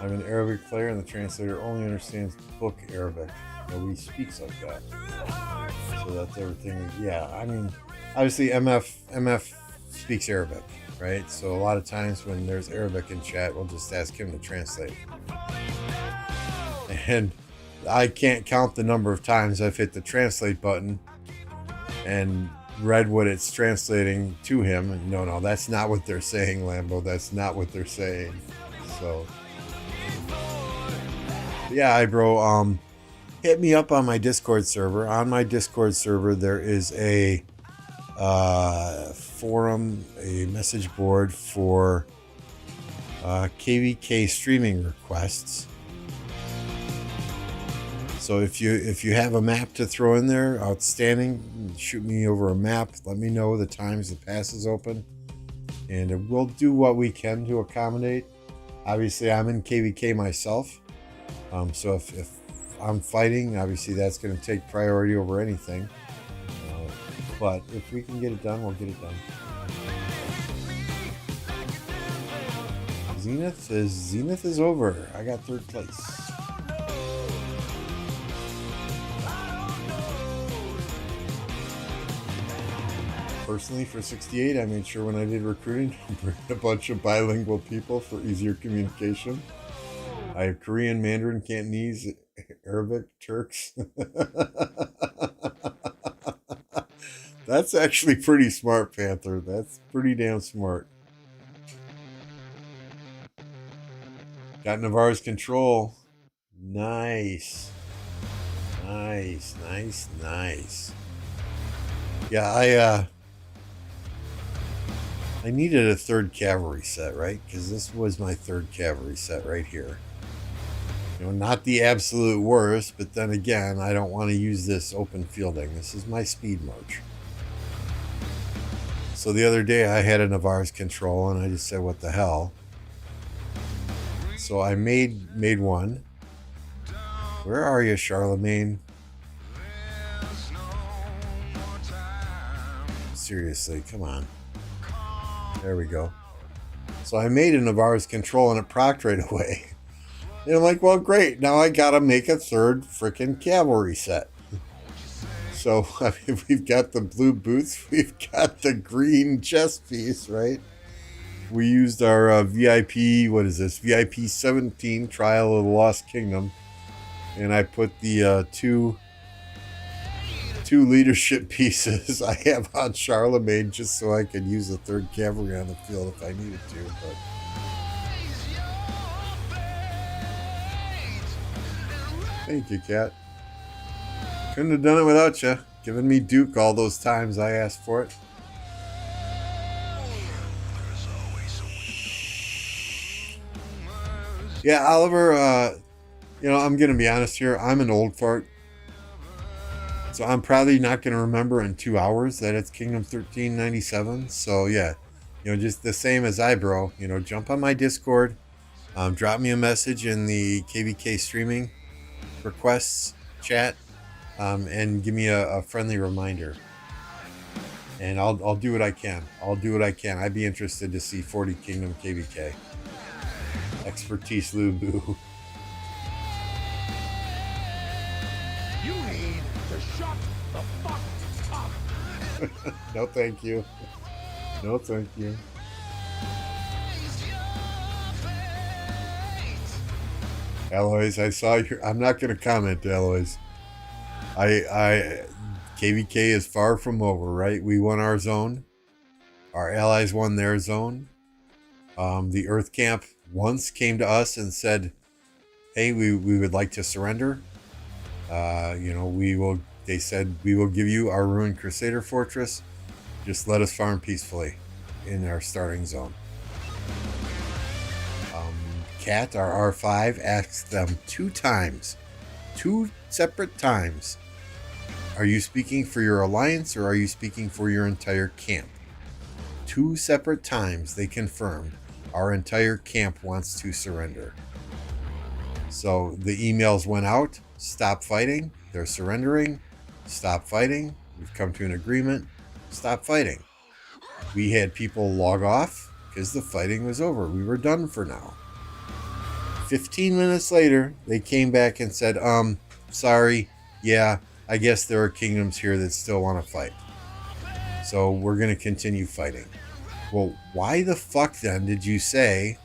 I'm an Arabic player and the translator only understands book Arabic. Nobody speaks like that. So that's everything. Yeah, I mean, obviously MF speaks Arabic, right? So a lot of times when there's Arabic in chat, we'll just ask him to translate. And I can't count the number of times I've hit the translate button and read what it's translating to him. And no, that's not what they're saying, Lambeau. That's not what they're saying. So yeah, bro, hit me up on my Discord server. On my Discord server, there is a forum, a message board for KVK streaming requests. So if you have a map to throw in there, outstanding. Shoot me over a map. Let me know the times the pass is open, and we'll do what we can to accommodate. Obviously, I'm in KVK myself. So if I'm fighting, obviously that's going to take priority over anything. But if we can get it done, we'll get it done. Zenith is over. I got 3rd place. Personally, for 68, I made sure when I did recruiting, to bring a bunch of bilingual people for easier communication. I have Korean, Mandarin, Cantonese, Arabic, Turks. That's actually pretty smart, Panther. That's pretty damn smart. Got Navarre's control. Nice. Nice, nice, nice. Yeah, I needed a third cavalry set, right? Because this was my third cavalry set right here. You know, not the absolute worst, but then again, I don't want to use this open fielding. This is my speed march. So the other day I had a Navarre's control and I just said, what the hell? So I made one. Where are you, Charlemagne? Seriously, come on. There we go. So I made a Navarre's control and it procced right away. And I'm like, well, great. Now I got to make a third freaking cavalry set. So I mean, we've got the blue boots. We've got the green chest piece, right? We used our VIP, what is this? VIP 17, Trial of the Lost Kingdom. And I put the two leadership pieces I have on Charlemagne just so I could use the third cavalry on the field if I needed to. But thank you, Kat. Couldn't have done it without you. Giving me Duke all those times I asked for it. Yeah, Oliver, you know, I'm going to be honest here. I'm an old fart. So I'm probably not going to remember in 2 hours that it's Kingdom 1397. So yeah, you know, just the same as bro. You know, jump on my Discord. Drop me a message in the KVK streaming requests chat. And give me a friendly reminder. And I'll do what I can. I'll do what I can. I'd be interested to see 40 Kingdom KVK. Expertise Lambeau. You need to shut the fuck up. No, thank you. No, thank you. Aloys, I saw your... I'm not going to comment, Aloys. KVK is far from over, right? We won our zone. Our allies won their zone. The Earth Camp once came to us and said, hey, we would like to surrender. You know, they said, we will give you our ruined Crusader fortress. Just let us farm peacefully in our starting zone. Cat, our R5, asked them 2 times, 2 separate times, are you speaking for your alliance or are you speaking for your entire camp? 2 separate times they confirmed our entire camp wants to surrender. So the emails went out, stop fighting, they're surrendering, stop fighting, we've come to an agreement, stop fighting. We had people log off because the fighting was over. We were done for now. 15 minutes later, they came back and said, sorry, yeah, I guess there are kingdoms here that still want to fight. So we're going to continue fighting. Well, why the fuck then did you say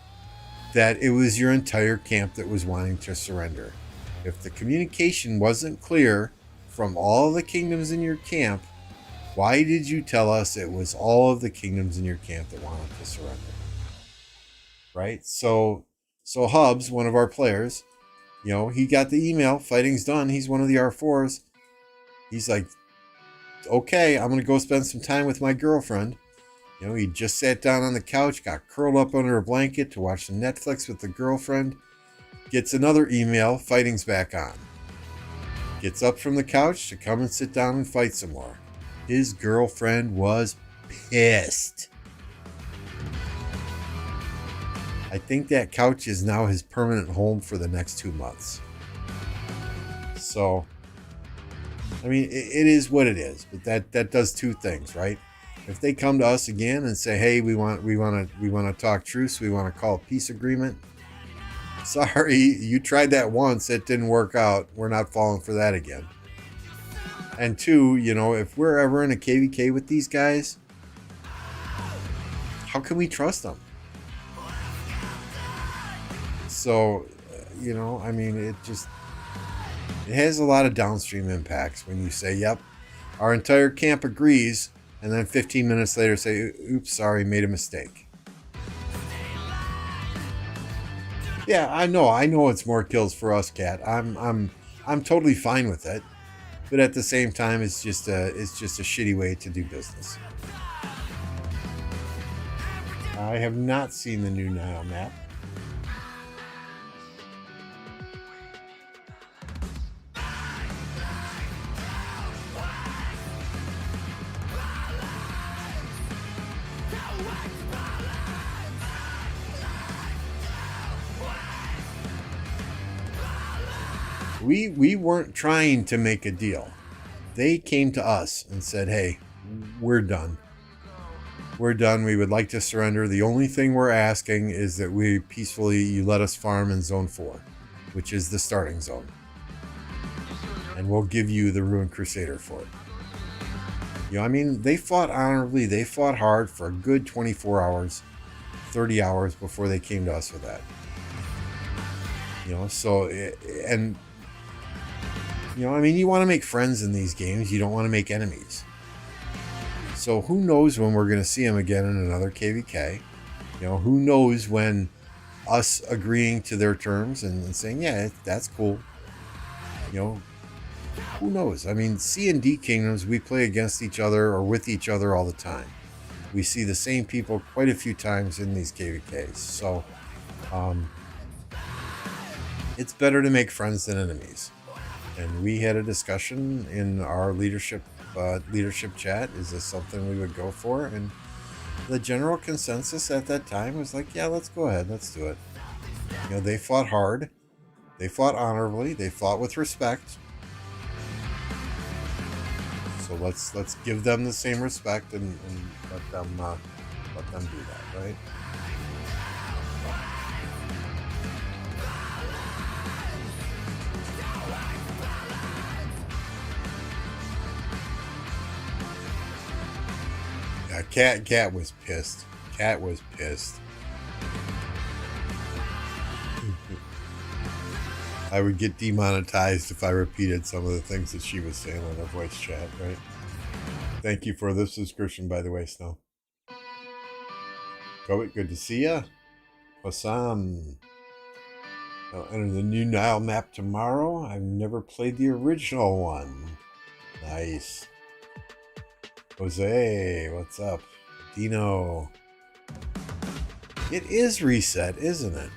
that it was your entire camp that was wanting to surrender? If the communication wasn't clear from all the kingdoms in your camp, why did you tell us it was all of the kingdoms in your camp that wanted to surrender? Right? So Hubs, one of our players, you know, he got the email, fighting's done. He's one of the R4s. He's like, okay, I'm going to go spend some time with my girlfriend. You know, he just sat down on the couch, got curled up under a blanket to watch some Netflix with the girlfriend. Gets another email, fighting's back on. Gets up from the couch to come and sit down and fight some more. His girlfriend was pissed. I think that couch is now his permanent home for the next 2 months. So, I mean, it is what it is. But that does 2 things, right? If they come to us again and say, "Hey, we want to talk truce. We want to call a peace agreement." Sorry, you tried that once. It didn't work out. We're not falling for that again. And 2, you know, if we're ever in a KVK with these guys, how can we trust them? So, I mean, it has a lot of downstream impacts when you say, yep, our entire camp agrees, and then 15 minutes later say, oops, sorry, made a mistake. Yeah, I know it's more kills for us, Cat. I'm totally fine with it. But at the same time, it's just a shitty way to do business. I have not seen the new Nile map. We weren't trying to make a deal. They came to us and said, hey, we're done. We're done. We would like to surrender. The only thing we're asking is that you let us farm in Zone 4, which is the starting zone. And we'll give you the Ruined Crusader for it. I mean, they fought honorably. They fought hard for a good 24 hours, 30 hours before they came to us with that. I mean, you want to make friends in these games. You don't want to make enemies. So who knows when we're going to see them again in another KVK? Who knows when us agreeing to their terms and saying, yeah, that's cool. Who knows? I mean, C and D kingdoms, we play against each other or with each other all the time. We see the same people quite a few times in these KVKs. So it's better to make friends than enemies. And we had a discussion in our leadership chat. Is this something we would go for? And the general consensus at that time was like, yeah, let's go ahead. Let's do it. They fought hard. They fought honorably. They fought with respect. So let's give them the same respect and let them do that, right? Cat was pissed. Cat was pissed. I would get demonetized if I repeated some of the things that she was saying on her voice chat, right? Thank you for the subscription, by the way, Snow. Good to see ya. Hossam. I'll enter the new Nile map tomorrow. I've never played the original one. Nice. Jose, what's up? Dino. It is reset, isn't it?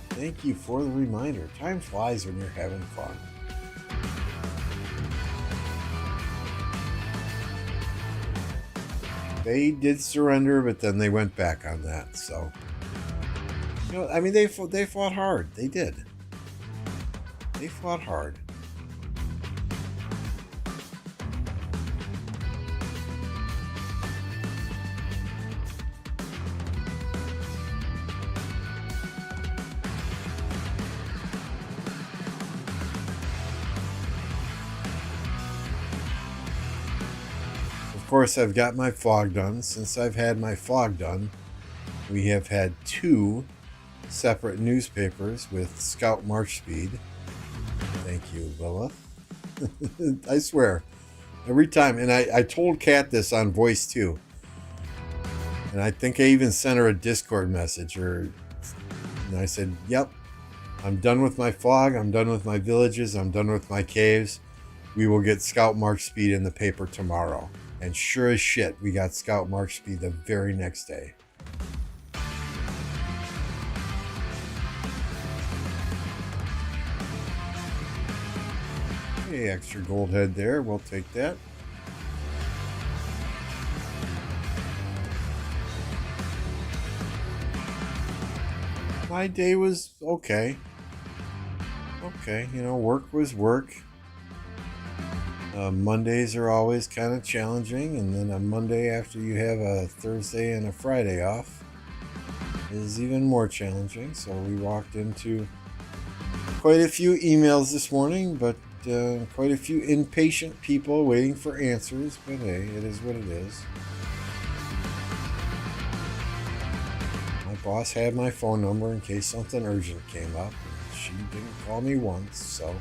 Thank you for the reminder. Time flies when you're having fun. They did surrender, but then they went back on that. So, I mean, they fought hard. They did. They fought hard. Of course, I've got my fog done. Since I've had my fog done, we have had 2 separate newspapers with Scout March Speed. Thank you, Lilith. I swear, every time, and I told Kat this on voice too, and I think I even sent her a Discord message, and I said, yep, I'm done with my fog, I'm done with my villages, I'm done with my caves. We will get Scout March Speed in the paper tomorrow. And sure as shit, we got Scout March Speed the very next day. Hey, extra gold head there. We'll take that. My day was okay. Okay, work was work. Mondays are always kind of challenging, and then a Monday after you have a Thursday and a Friday off is even more challenging. So we walked into quite a few emails this morning, but quite a few impatient people waiting for answers. But hey, it is what it is. boss had my phone number in case something urgent came up. And she didn't call me once, so.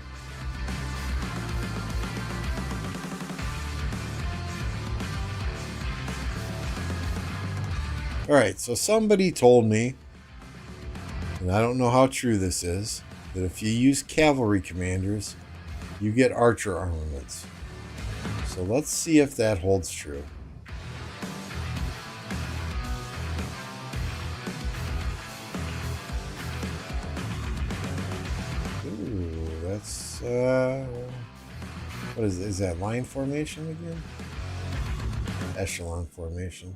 Alright, so somebody told me, and I don't know how true this is, that if you use cavalry commanders, you get archer armaments. So let's see if that holds true. Ooh, that's what is that line formation again? Echelon formation.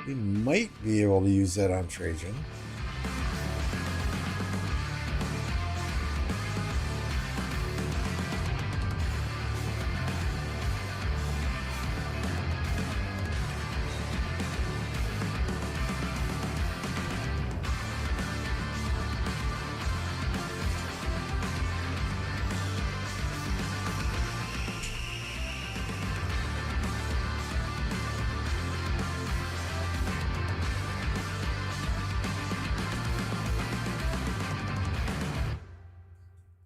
We might be able to use that on Trajan.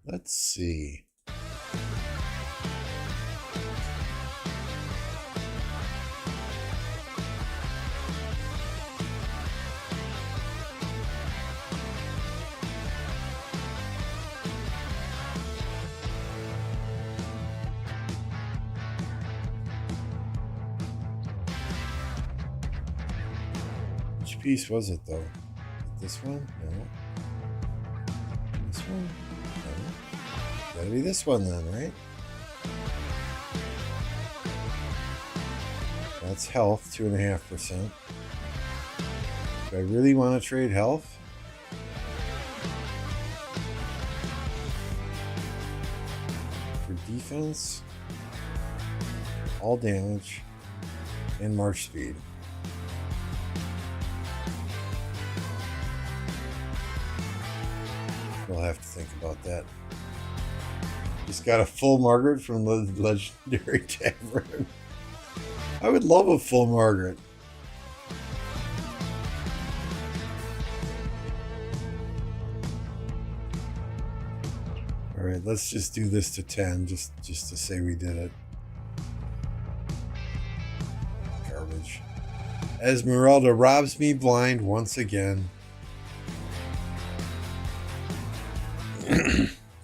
Let's see. Which piece was it though? This one? No. This one? No. Gotta be this one then, right? That's health, 2.5%. Do I really want to trade health? For defense, all damage, and march speed. We'll have to think about that. Just got a full Margaret from the Legendary Tavern. I would love a full Margaret. Alright, let's just do this to 10, just to say we did it. Garbage. Esmeralda robs me blind once again.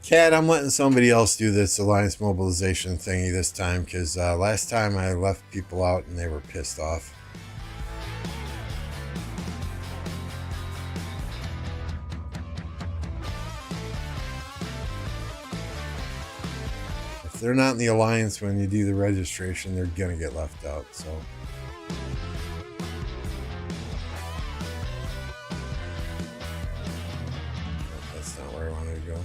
Cat, I'm letting somebody else do this alliance mobilization thingy this time, because last time I left people out and they were pissed off. If they're not in the alliance when you do the registration, they're gonna get left out, so. That's not where I wanted to go.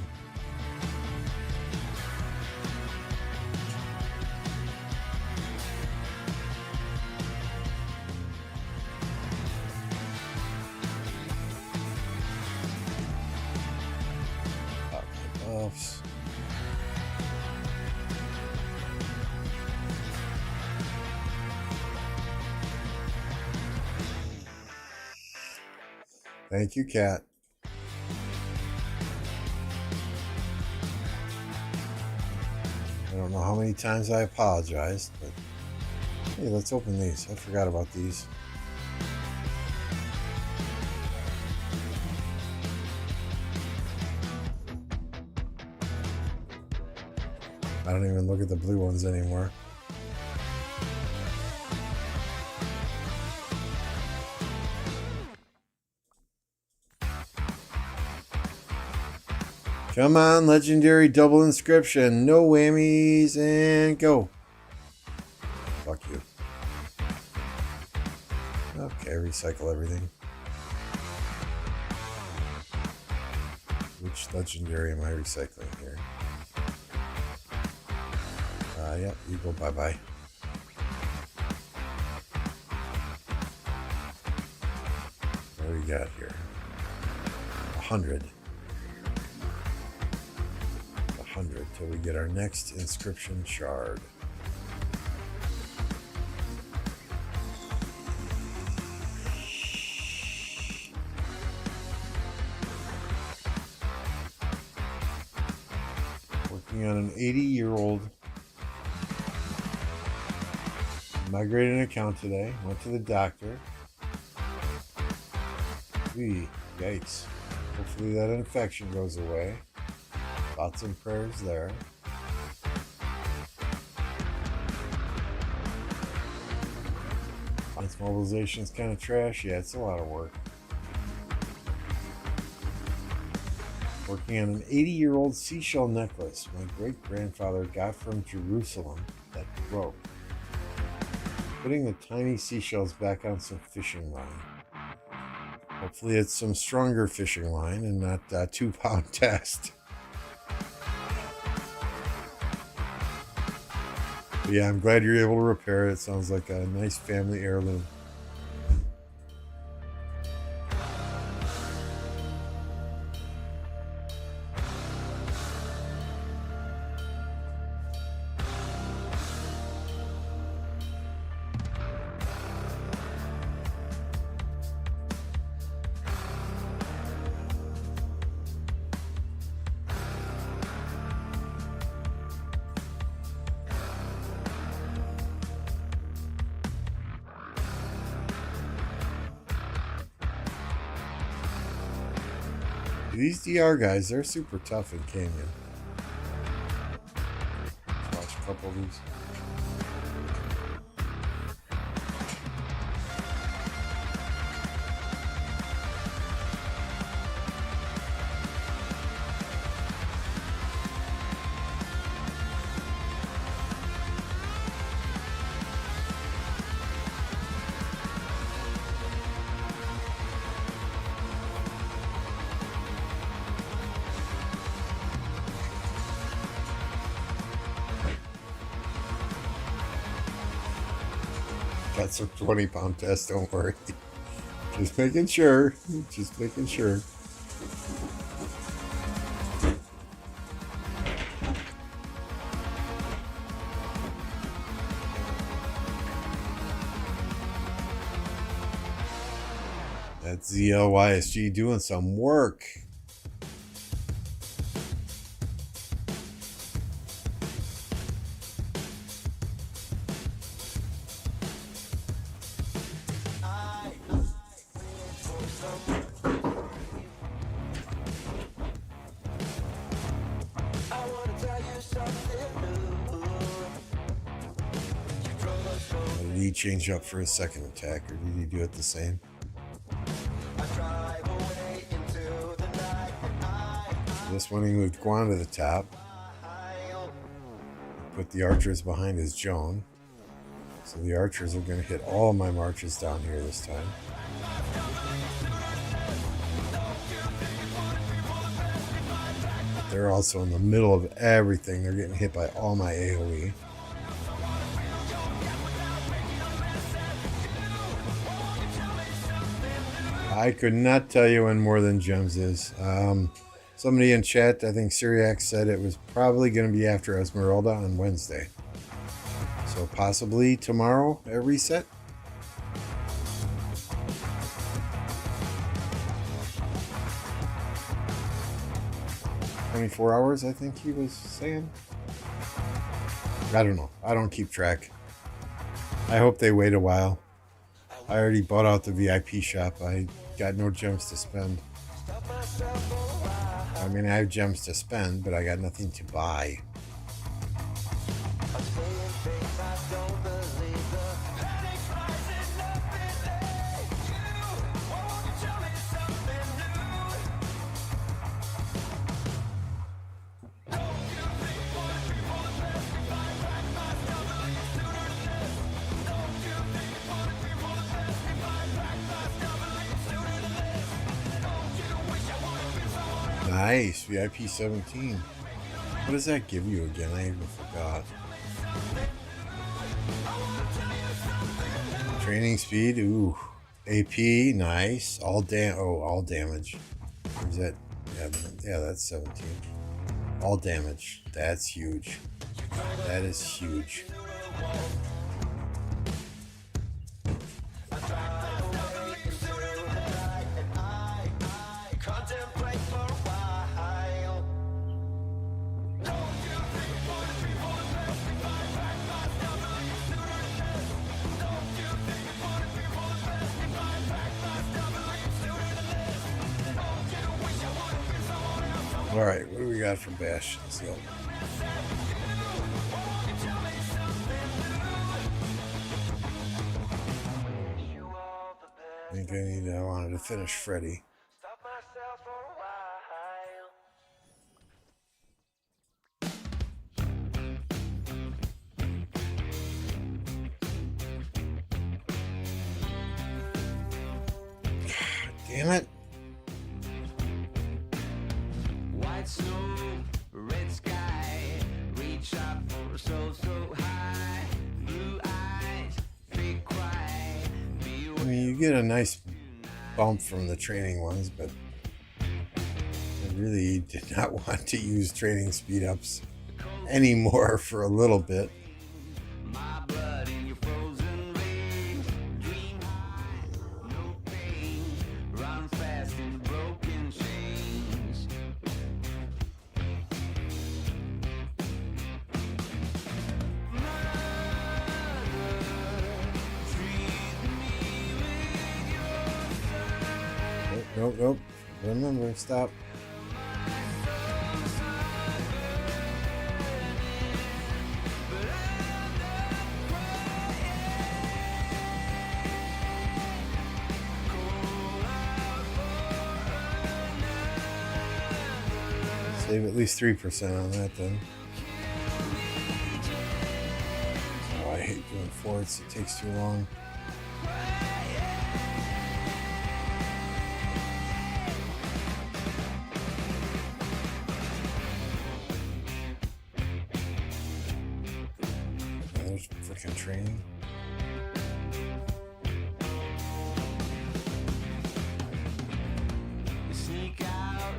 Thank you, Kat. I don't know how many times I apologized, but hey, let's open these. I forgot about these. I don't even look at the blue ones anymore. Come on, legendary double inscription. No whammies and go. Fuck you. Okay, recycle everything. Which legendary am I recycling here? Yep, you go bye-bye. What do we got here? 100. 100 till we get our next inscription shard. Working on an 80-year-old migrated an account today. Went to the doctor. Yikes. Hopefully that infection goes away. Thoughts and prayers there. This mobilization is kind of trash. Yeah, it's a lot of work. Working on an 80-year-old seashell necklace my great-grandfather got from Jerusalem that broke. Putting the tiny seashells back on some fishing line. Hopefully it's some stronger fishing line and not 2-pound test. But yeah, I'm glad you're able to repair it. It sounds like a nice family heirloom. These DR guys, they're super tough in Canyon. Let's watch a couple of these. Got some 20-pound tests, don't worry. Just making sure. Just making sure. That's ZLYSG doing some work. Did he change up for his second attack, or did he do it the same? This one he moved Guan to the top. Put the archers behind his Joan. So the archers are going to hit all of my marches down here this time. They're also in the middle of everything. They're getting hit by all my AoE. I could not tell you when More Than Gems is. Somebody in chat, I think Syriac, said it was probably going to be after Esmeralda on Wednesday. So possibly tomorrow at reset. "24 hours," I think he was saying. I don't know. I don't keep track. I hope they wait a while. I already bought out the VIP shop. I got no gems to spend. I mean, I have gems to spend, but I got nothing to buy. Nice, VIP 17. What does that give you again? I even forgot. Training speed, ooh. AP, nice. All damage. Is that? Yeah, that's 17. All damage. That's huge. That is huge. All right, what do we got from Bash? Let's go. I think I wanted to finish Freddy. Damn it. White snow, red sky, reach out for so high, blue eyes, fake cry. I mean, you get a nice bump from the training ones, but I really did not want to use training speed ups anymore for a little bit. My blood in your frozen veins, dream high, no pain, run fast in broken chains. Nope. Remember, stop. Save at least 3% on that then. Oh, I hate doing forts. It takes too long. There's freaking training. Sneak out,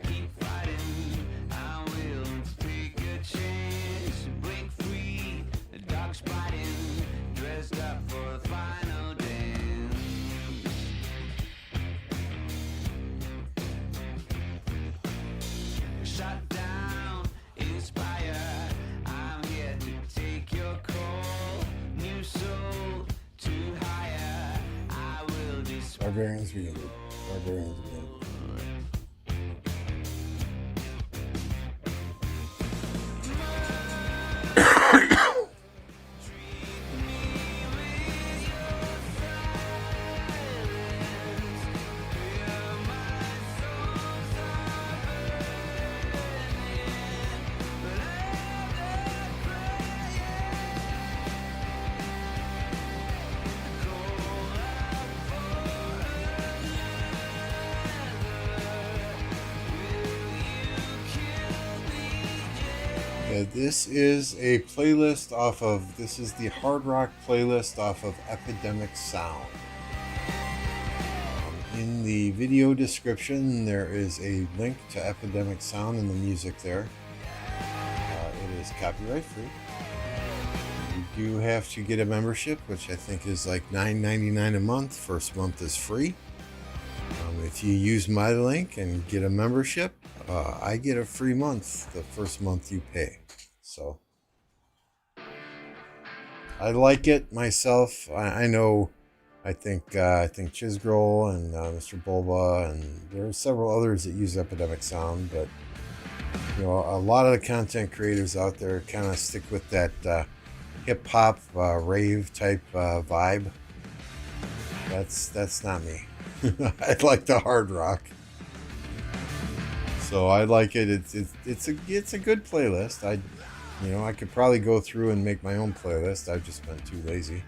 keep fighting. I'm willing to take a chance, break free. The dog's biting, dressed up for the final dance. Shut down, inspire. I'm here to take your call. New soul to higher. I will display. Barbarians we good. Barbarians we good. This is a playlist off of, this is the hard rock playlist off of Epidemic Sound. In the video description, there is a link to Epidemic Sound and the music there. It is copyright free. You do have to get a membership, which I think is like $9.99 a month. First month is free. If you use my link and get a membership, I get a free month the first month you pay. So I like it myself. I know. I think Chizgrol and Mr. Bulba, and there are several others that use Epidemic Sound, but you know, a lot of the content creators out there kind of stick with that hip hop rave type vibe. That's not me. I like the hard rock. So I like it. It's a good playlist. I could probably go through and make my own playlist. I've just been too lazy.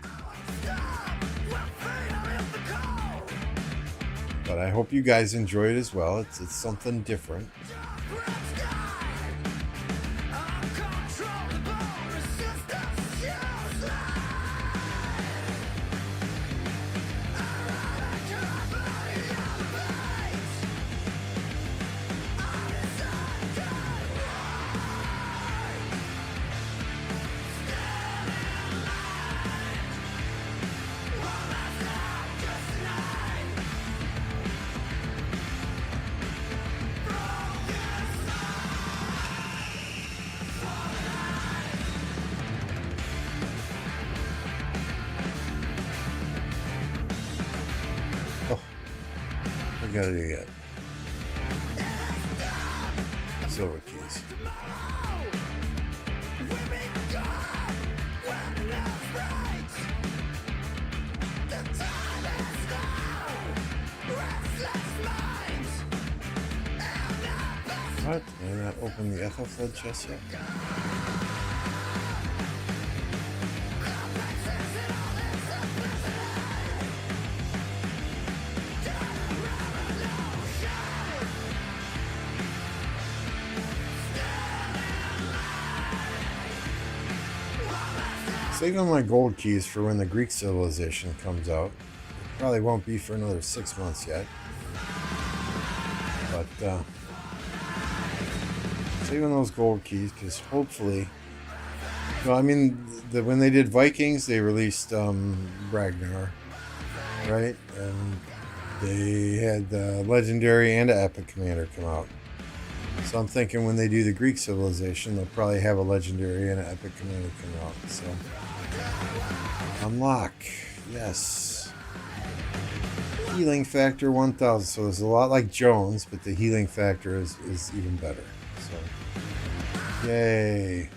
But I hope you guys enjoy it as well. It's something different. Got to do yet. silver keys. What? Did I not open the Ethel Flood chest yet? Saving my gold keys for when the Greek civilization comes out. It probably won't be for another 6 months yet. But saving those gold keys because hopefully, well, I mean, when they did Vikings, they released Ragnar, right? And they had the legendary and an epic commander come out. So I'm thinking when they do the Greek civilization, they'll probably have a legendary and an epic commander come out. So unlock, yes. Healing factor 1000. So it's a lot like Jones, but the healing factor is even better. So yay.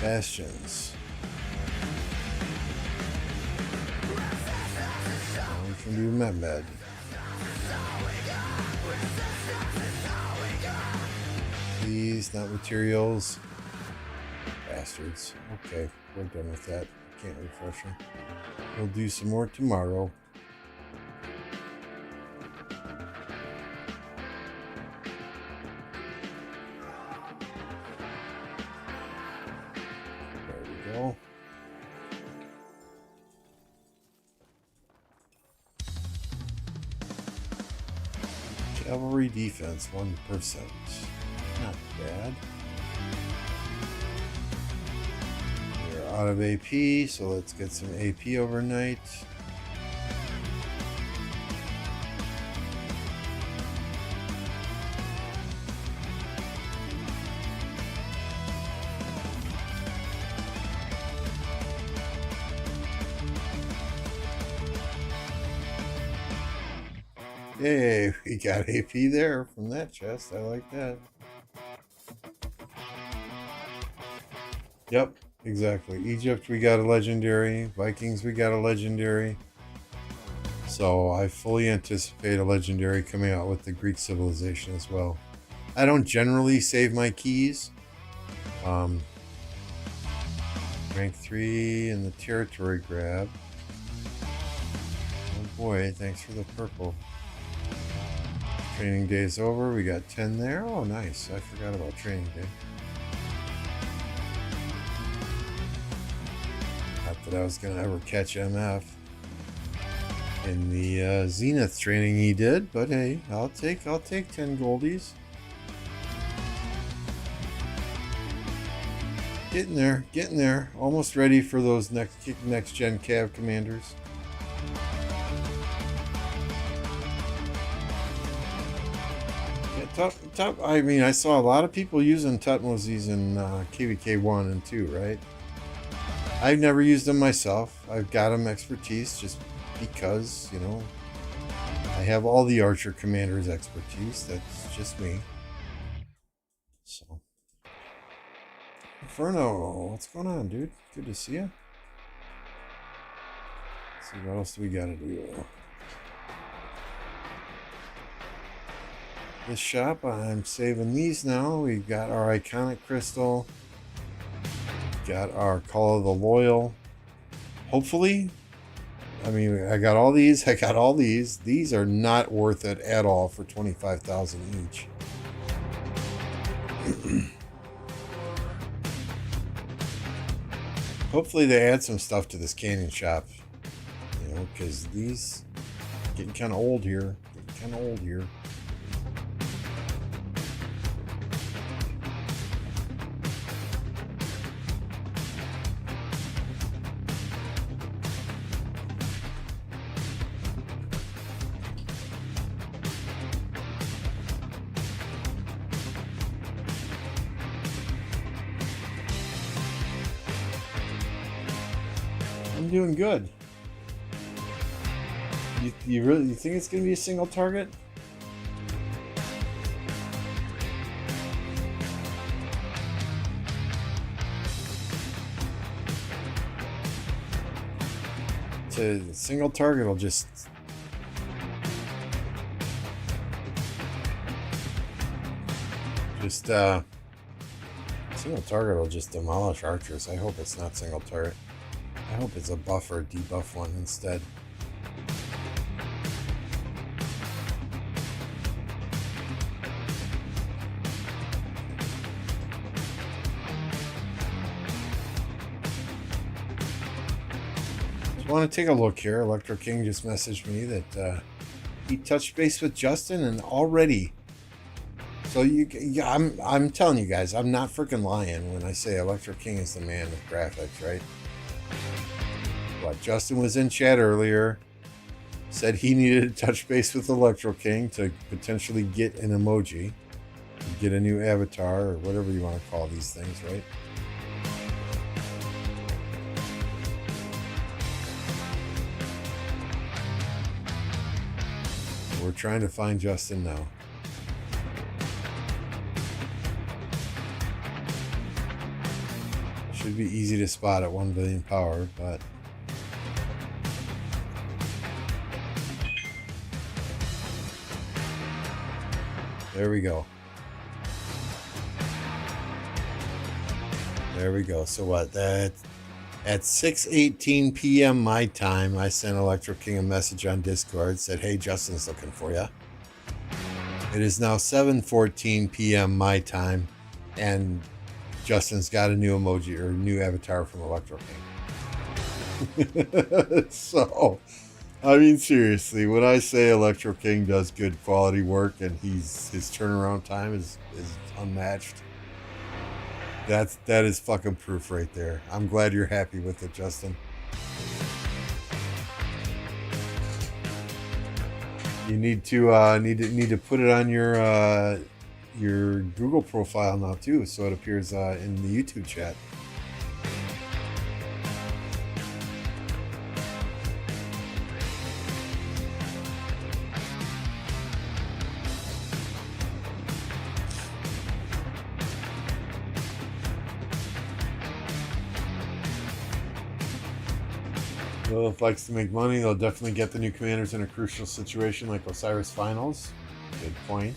Bastions. Now we can do Med. Please, not materials. Bastards. Okay, we're done with that. Can't refresh them. We'll do some more tomorrow. There we go. Cavalry defense 1%. Not bad. We're out of AP, so let's get some AP overnight. Yay, we got AP there from that chest. I like that. Yep, exactly. Egypt, we got a legendary. Vikings, we got a legendary. So I fully anticipate a legendary coming out with the Greek civilization as well. I don't generally save my keys. Rank 3 and the territory grab. Oh boy, thanks for the purple. Training day is over. We got 10 there. Oh, nice. I forgot about training day. Not that I was going to ever catch MF in the Zenith training he did, but hey, I'll take 10 goldies. Getting there. Almost ready for those next gen cav commanders. Top, I mean, I saw a lot of people using Tutmoses in KVK 1 and 2, right? I've never used them myself. I've got them expertise just because, you know, I have all the Archer Commander's expertise. That's just me. So, Inferno, what's going on, dude? Good to see you. Let's see, what else do we got to do? This shop, I'm saving these now. We've got our iconic crystal. Got our Call of the Loyal. Hopefully, I mean, I got all these. I got all these. These are not worth it at all for 25,000 each. Hopefully they add some stuff to this canyon shop. You know, because these getting kind of old here. I'm doing good. You think it's gonna be a single target? to single target will just single target will just demolish archers. I hope it's not single target. I hope it's a buff or debuff one instead. I want to take a look here. Electro King just messaged me that he touched base with Justin and already. So I'm telling you guys, I'm not freaking lying when I say Electro King is the man with graphics, right? But Justin was in chat earlier, said he needed to touch base with Electro King to potentially get an emoji, get a new avatar or whatever you want to call these things, right? We're trying to find Justin now. Should be easy to spot at 1 billion power, but there we go. There we go. So what? That at 6:18 p.m. my time, I sent Electro King a message on Discord, said, "Hey, Justin's looking for you." It is now 7:14 p.m. my time, and Justin's got a new emoji or new avatar from Electro King. So, I mean, seriously, when I say Electro King does good quality work and his turnaround time is unmatched, that is fucking proof right there. I'm glad you're happy with it, Justin. You need to put it on your Google profile now too, so it appears in the YouTube chat. Lilith likes to make money. They'll definitely get the new commanders in a crucial situation like Osiris Finals. Good point.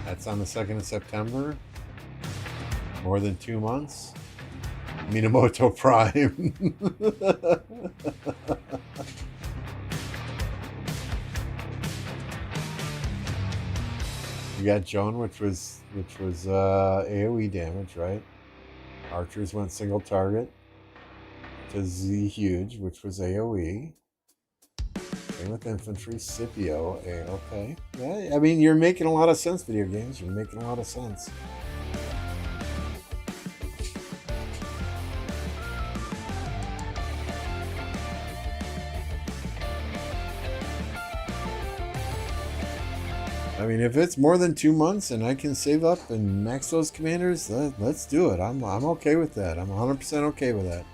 That's on the 2nd of September. More than 2 months. Minamoto Prime. You got Joan, which was AoE damage, right? Archers went single target to Z Huge, which was AoE. Same with infantry, Scipio, okay. Yeah, I mean, you're making a lot of sense, video games. You're making a lot of sense. I mean, if it's more than 2 months and I can save up and max those commanders, let's do it. I'm okay with that. I'm 100% okay with that.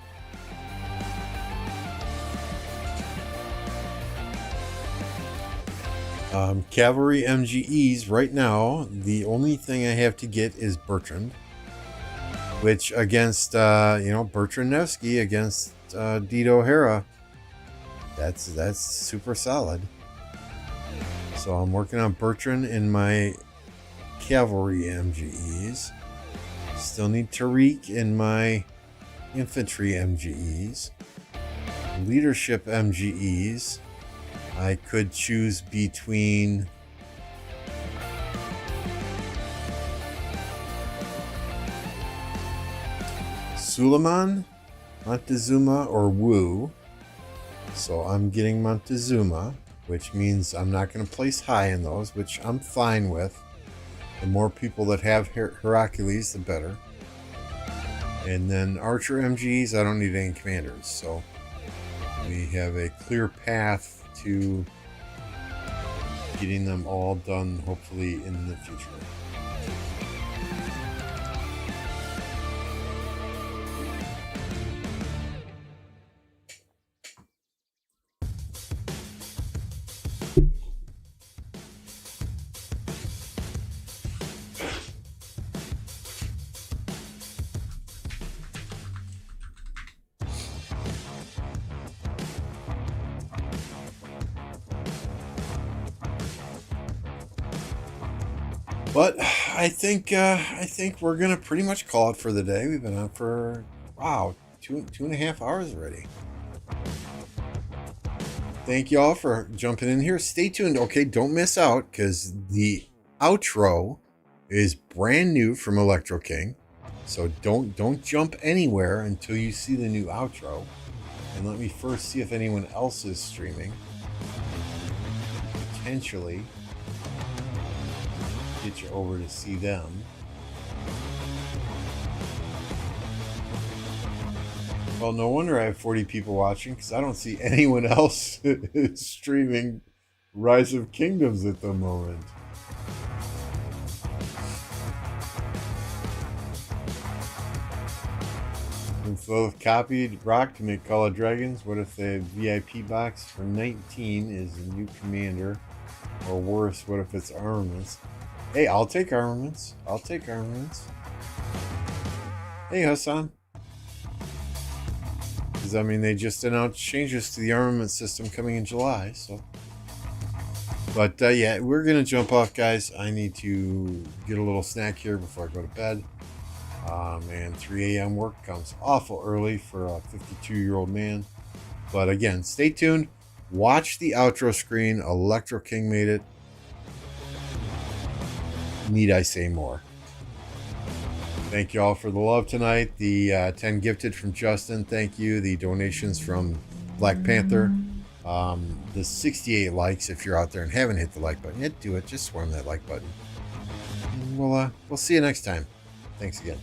Cavalry MGEs right now, the only thing I have to get is Bertrand, which against Bertrand Nevsky against Dito O'Hara, that's super solid. So I'm working on Bertrand in my cavalry MGEs. Still need Tariq in my infantry MGEs. Leadership MGEs, I could choose between Suleiman, Montezuma, or Wu. So I'm getting Montezuma, which means I'm not going to place high in those, which I'm fine with. The more people that have Hercules, the better. And then Archer MGs, I don't need any commanders. So we have a clear path to getting them all done, hopefully, in the future. But I think we're gonna pretty much call it for the day. We've been on for wow, 2.5 hours already. Thank you all for jumping in here. Stay tuned. Okay, don't miss out because the outro is brand new from Electro King. So don't jump anywhere until you see the new outro. And let me first see if anyone else is streaming. Potentially get you over to see them. Well, no wonder I have 40 people watching because I don't see anyone else streaming Rise of Kingdoms at the moment. And so copied Rock to make Call of Dragons. What if the VIP box for 19 is a new commander? Or worse, what if it's armaments? Hey, I'll take armaments. I'll take armaments. Hey, Hassan. Because, I mean, they just announced changes to the armament system coming in July, so. But, yeah, we're going to jump off, guys. I need to get a little snack here before I go to bed. And 3 a.m. work comes awful early for a 52-year-old man. But, again, stay tuned. Watch the outro screen. Electro King made it. Need I say more? Thank you all for the love tonight. The 10 gifted from Justin. Thank you. The donations from Black Panther. The 68 likes. If you're out there and haven't hit the like button yet, do it. Just swarm that like button. And we'll see you next time. Thanks again.